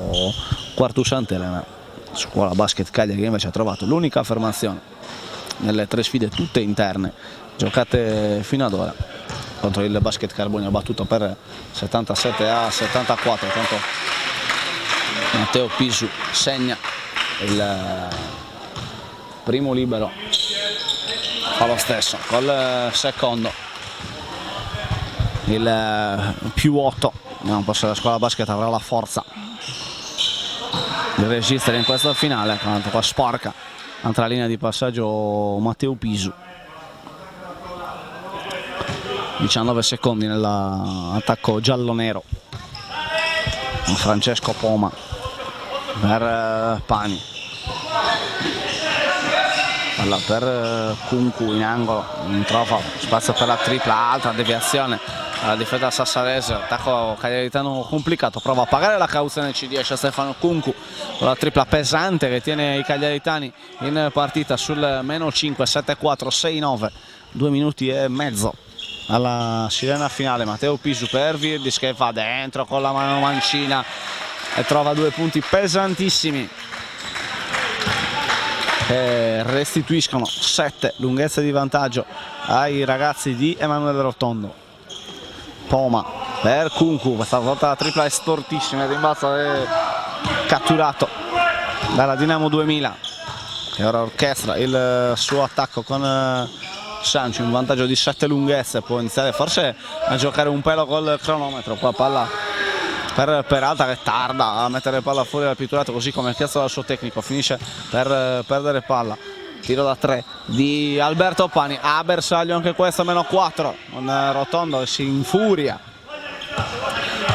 [SPEAKER 1] Quartu Sant'Elena. Scuola basket Cagliari che invece ha trovato l'unica affermazione nelle 3 sfide tutte interne giocate fino ad ora, contro il basket Carbonia, battuto per 77-74, contro Matteo Pisu segna il primo libero, fa lo stesso col secondo, il più 8. Vediamo un po' se la scuola basket avrà la forza di resistere in questa finale. Qua sporca, altra linea di passaggio Matteo Pisu, 19 secondi nell'attacco giallo-nero. Francesco Poma per Pani, palla per Kunku in angolo, non trova spazio per la tripla, altra deviazione alla difesa sassarese, attacco cagliaritano complicato, prova a pagare la cauzione, ci riesce Stefano Kunku con la tripla pesante che tiene i cagliaritani in partita sul meno 5, 7-4, 6-9, 2 minuti e mezzo alla sirena finale. Matteo Pisu per Virdis che va dentro con la mano mancina e trova 2 punti pesantissimi che restituiscono 7 lunghezze di vantaggio ai ragazzi di Emanuele Rotondo. Poma per Kunku, questa volta la tripla è stortissima, il rimbalzo è catturato dalla Dinamo 2000 che ora orchestra il suo attacco con Sanci, un vantaggio di 7 lunghezze, può iniziare forse a giocare un pelo col cronometro. Qua palla per Peralta che tarda a mettere palla fuori dal pitturato, così come chiesto dal suo tecnico, finisce per perdere palla. Tiro da 3 di Alberto Pani, a bersaglio anche questo, meno 4 con Rotondo che si infuria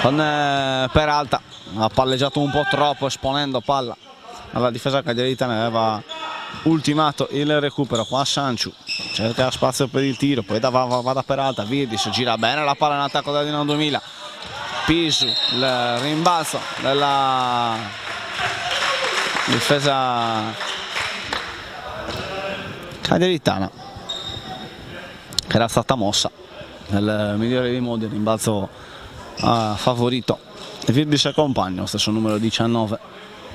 [SPEAKER 1] con Peralta, ha palleggiato un po' troppo esponendo palla alla difesa cagliaritana, aveva ultimato il recupero. Qua Sanciu cerca spazio per il tiro, poi va da Peralta, Virdis gira bene la palla in attacco da Dinamo 2000, Pisu, il rimbalzo della difesa cagliaritana che era stata mossa nel migliore dei modi. Il rimbalzo ha favorito Virdis e compagno, stesso numero 19,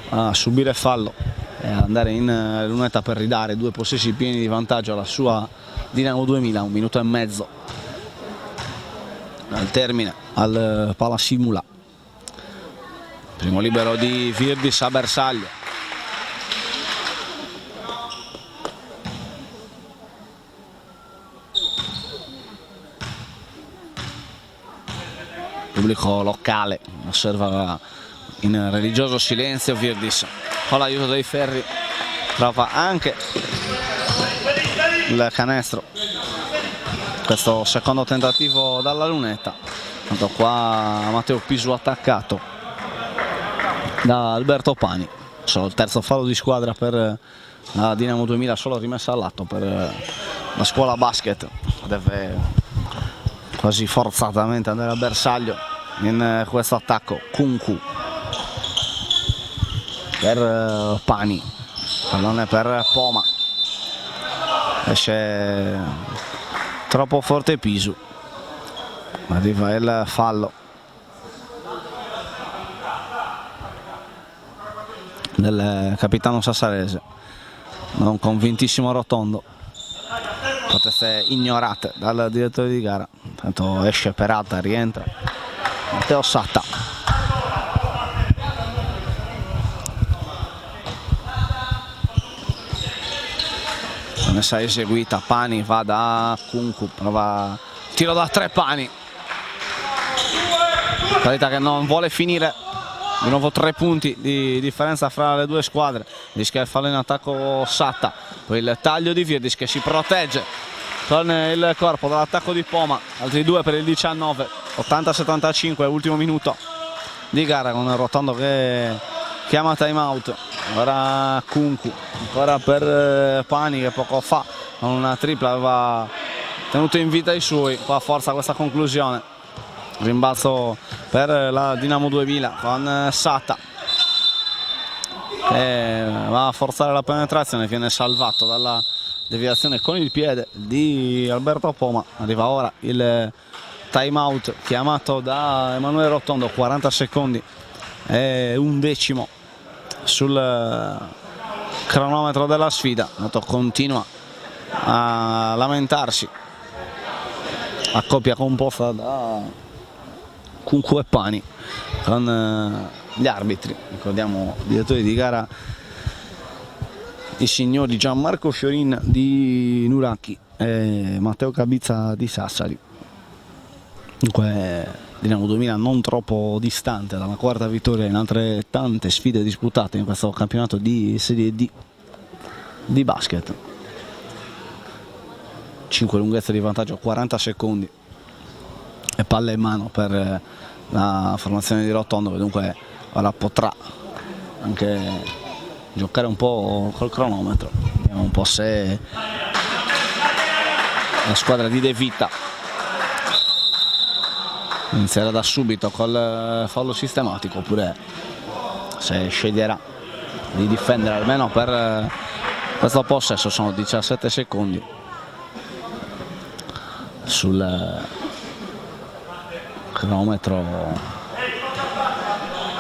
[SPEAKER 1] a subire fallo e andare in lunetta per ridare 2 possessi pieni di vantaggio alla sua Dinamo 2000. 1 minuto e mezzo al termine al Palasimula. Primo libero di Virdis a bersaglio. Pubblico locale osserva in religioso silenzio Virdis, con l'aiuto dei ferri trova anche il canestro. Questo secondo tentativo dalla lunetta, tanto qua Matteo Pisu attaccato da Alberto Pani. Solo il terzo fallo di squadra per la Dinamo 2000, solo rimessa all'atto per la scuola basket, deve quasi forzatamente andare a bersaglio in questo attacco. Kunku per Pani, pallone per Poma, esce troppo forte Pisu, arriva il fallo del capitano sassarese, non convintissimo Rotondo, proteste ignorate dal direttore di gara. Intanto esce Peralta, rientra Matteo Satta. Messa eseguita, Pani va da Kunku, prova tiro da 3 Pani, partita che non vuole finire, di nuovo 3 punti di differenza fra le due squadre. Rischia il fallo in attacco Satta, poi il taglio di Virdis che si protegge con il corpo dall'attacco di Poma, altri 2 per il 19, 80-75, ultimo minuto di gara con Rotondo che chiama time out. Ora Kunku, ancora per Pani che poco fa con una tripla aveva tenuto in vita i suoi, qua forza questa conclusione. Rimbalzo per la Dinamo 2000 con Satta che va a forzare la penetrazione, viene salvato dalla deviazione con il piede di Alberto Poma. Arriva ora il time out chiamato da Emanuele Rotondo, 40 secondi e 1/10 sul cronometro della sfida. Noto continua a lamentarsi, a coppia composta da Kunku e Pani con gli arbitri, ricordiamo direttori di gara i signori Gianmarco Fiorin di Nuracchi e Matteo Cabizza di Sassari. Dunque Dinamo 2000 non troppo distante dalla quarta vittoria in altre tante sfide disputate in questo campionato di Serie D di basket. 5 lunghezze di vantaggio, 40 secondi e palla in mano per la formazione di Rotondo, che dunque ora potrà anche giocare un po' col cronometro. Vediamo un po' se la squadra di De Vita inizierà da subito col fallo sistematico oppure se sceglierà di difendere almeno per questo possesso. Sono 17 secondi sul cronometro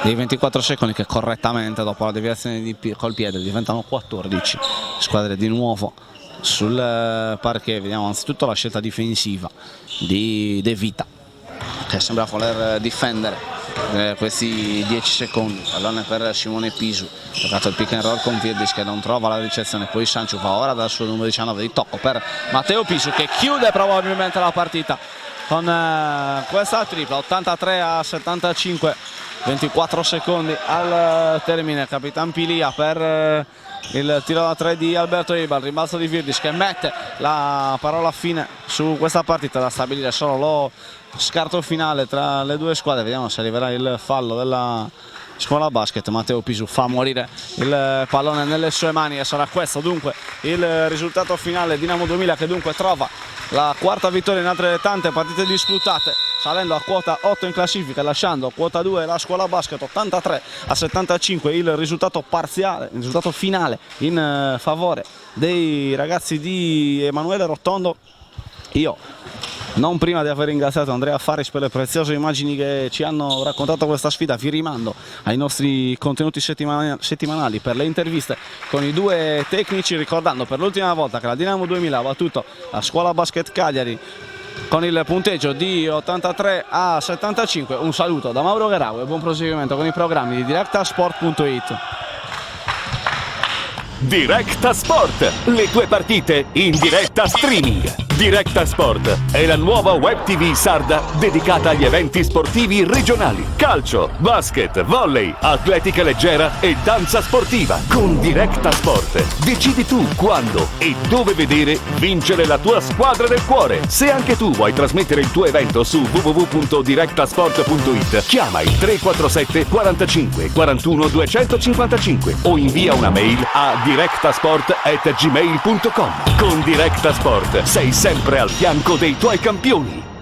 [SPEAKER 1] dei 24 secondi che correttamente dopo la deviazione col piede diventano 14. Squadre di nuovo sul parquet. Vediamo anzitutto la scelta difensiva di De Vita che sembra voler difendere questi 10 secondi. Pallone per Simone Pisu, giocato il pick and roll con Virdis che non trova la ricezione, poi Sanciu va ora dal suo numero 19 di tocco per Matteo Pisu che chiude probabilmente la partita con questa tripla. 83-75, 24 secondi al termine. Capitan Pilia per il tiro da 3 di Alberto Iba, il rimbalzo di Virdis che mette la parola fine su questa partita, da stabilire solo lo scarto finale tra le due squadre. Vediamo se arriverà il fallo della scuola basket. Matteo Pisu fa morire il pallone nelle sue mani e sarà questo dunque il risultato finale. Dinamo 2000 che dunque trova la quarta vittoria in altre tante partite disputate, salendo a quota 8 in classifica, lasciando a quota 2 la scuola basket. 83-75 il risultato parziale, il risultato finale in favore dei ragazzi di Emanuele Rotondo. Io, non prima di aver ringraziato Andrea Faris per le preziose immagini che ci hanno raccontato questa sfida, vi rimando ai nostri contenuti settimanali per le interviste con i due tecnici, ricordando per l'ultima volta che la Dinamo 2000 ha battuto la scuola basket Cagliari con il punteggio di 83-75. Un saluto da Mauro Garau e buon proseguimento con i programmi di directasport.it.
[SPEAKER 4] Directa Sport, le tue partite in diretta streaming. Directa Sport è la nuova web TV sarda dedicata agli eventi sportivi regionali. Calcio, basket, volley, atletica leggera e danza sportiva. Con Directa Sport decidi tu quando e dove vedere vincere la tua squadra del cuore. Se anche tu vuoi trasmettere il tuo evento su www.directasport.it, chiama il 347 45 41 255 o invia una mail a directasport@gmail.com. Con Directa Sport sei sempre al fianco dei tuoi campioni.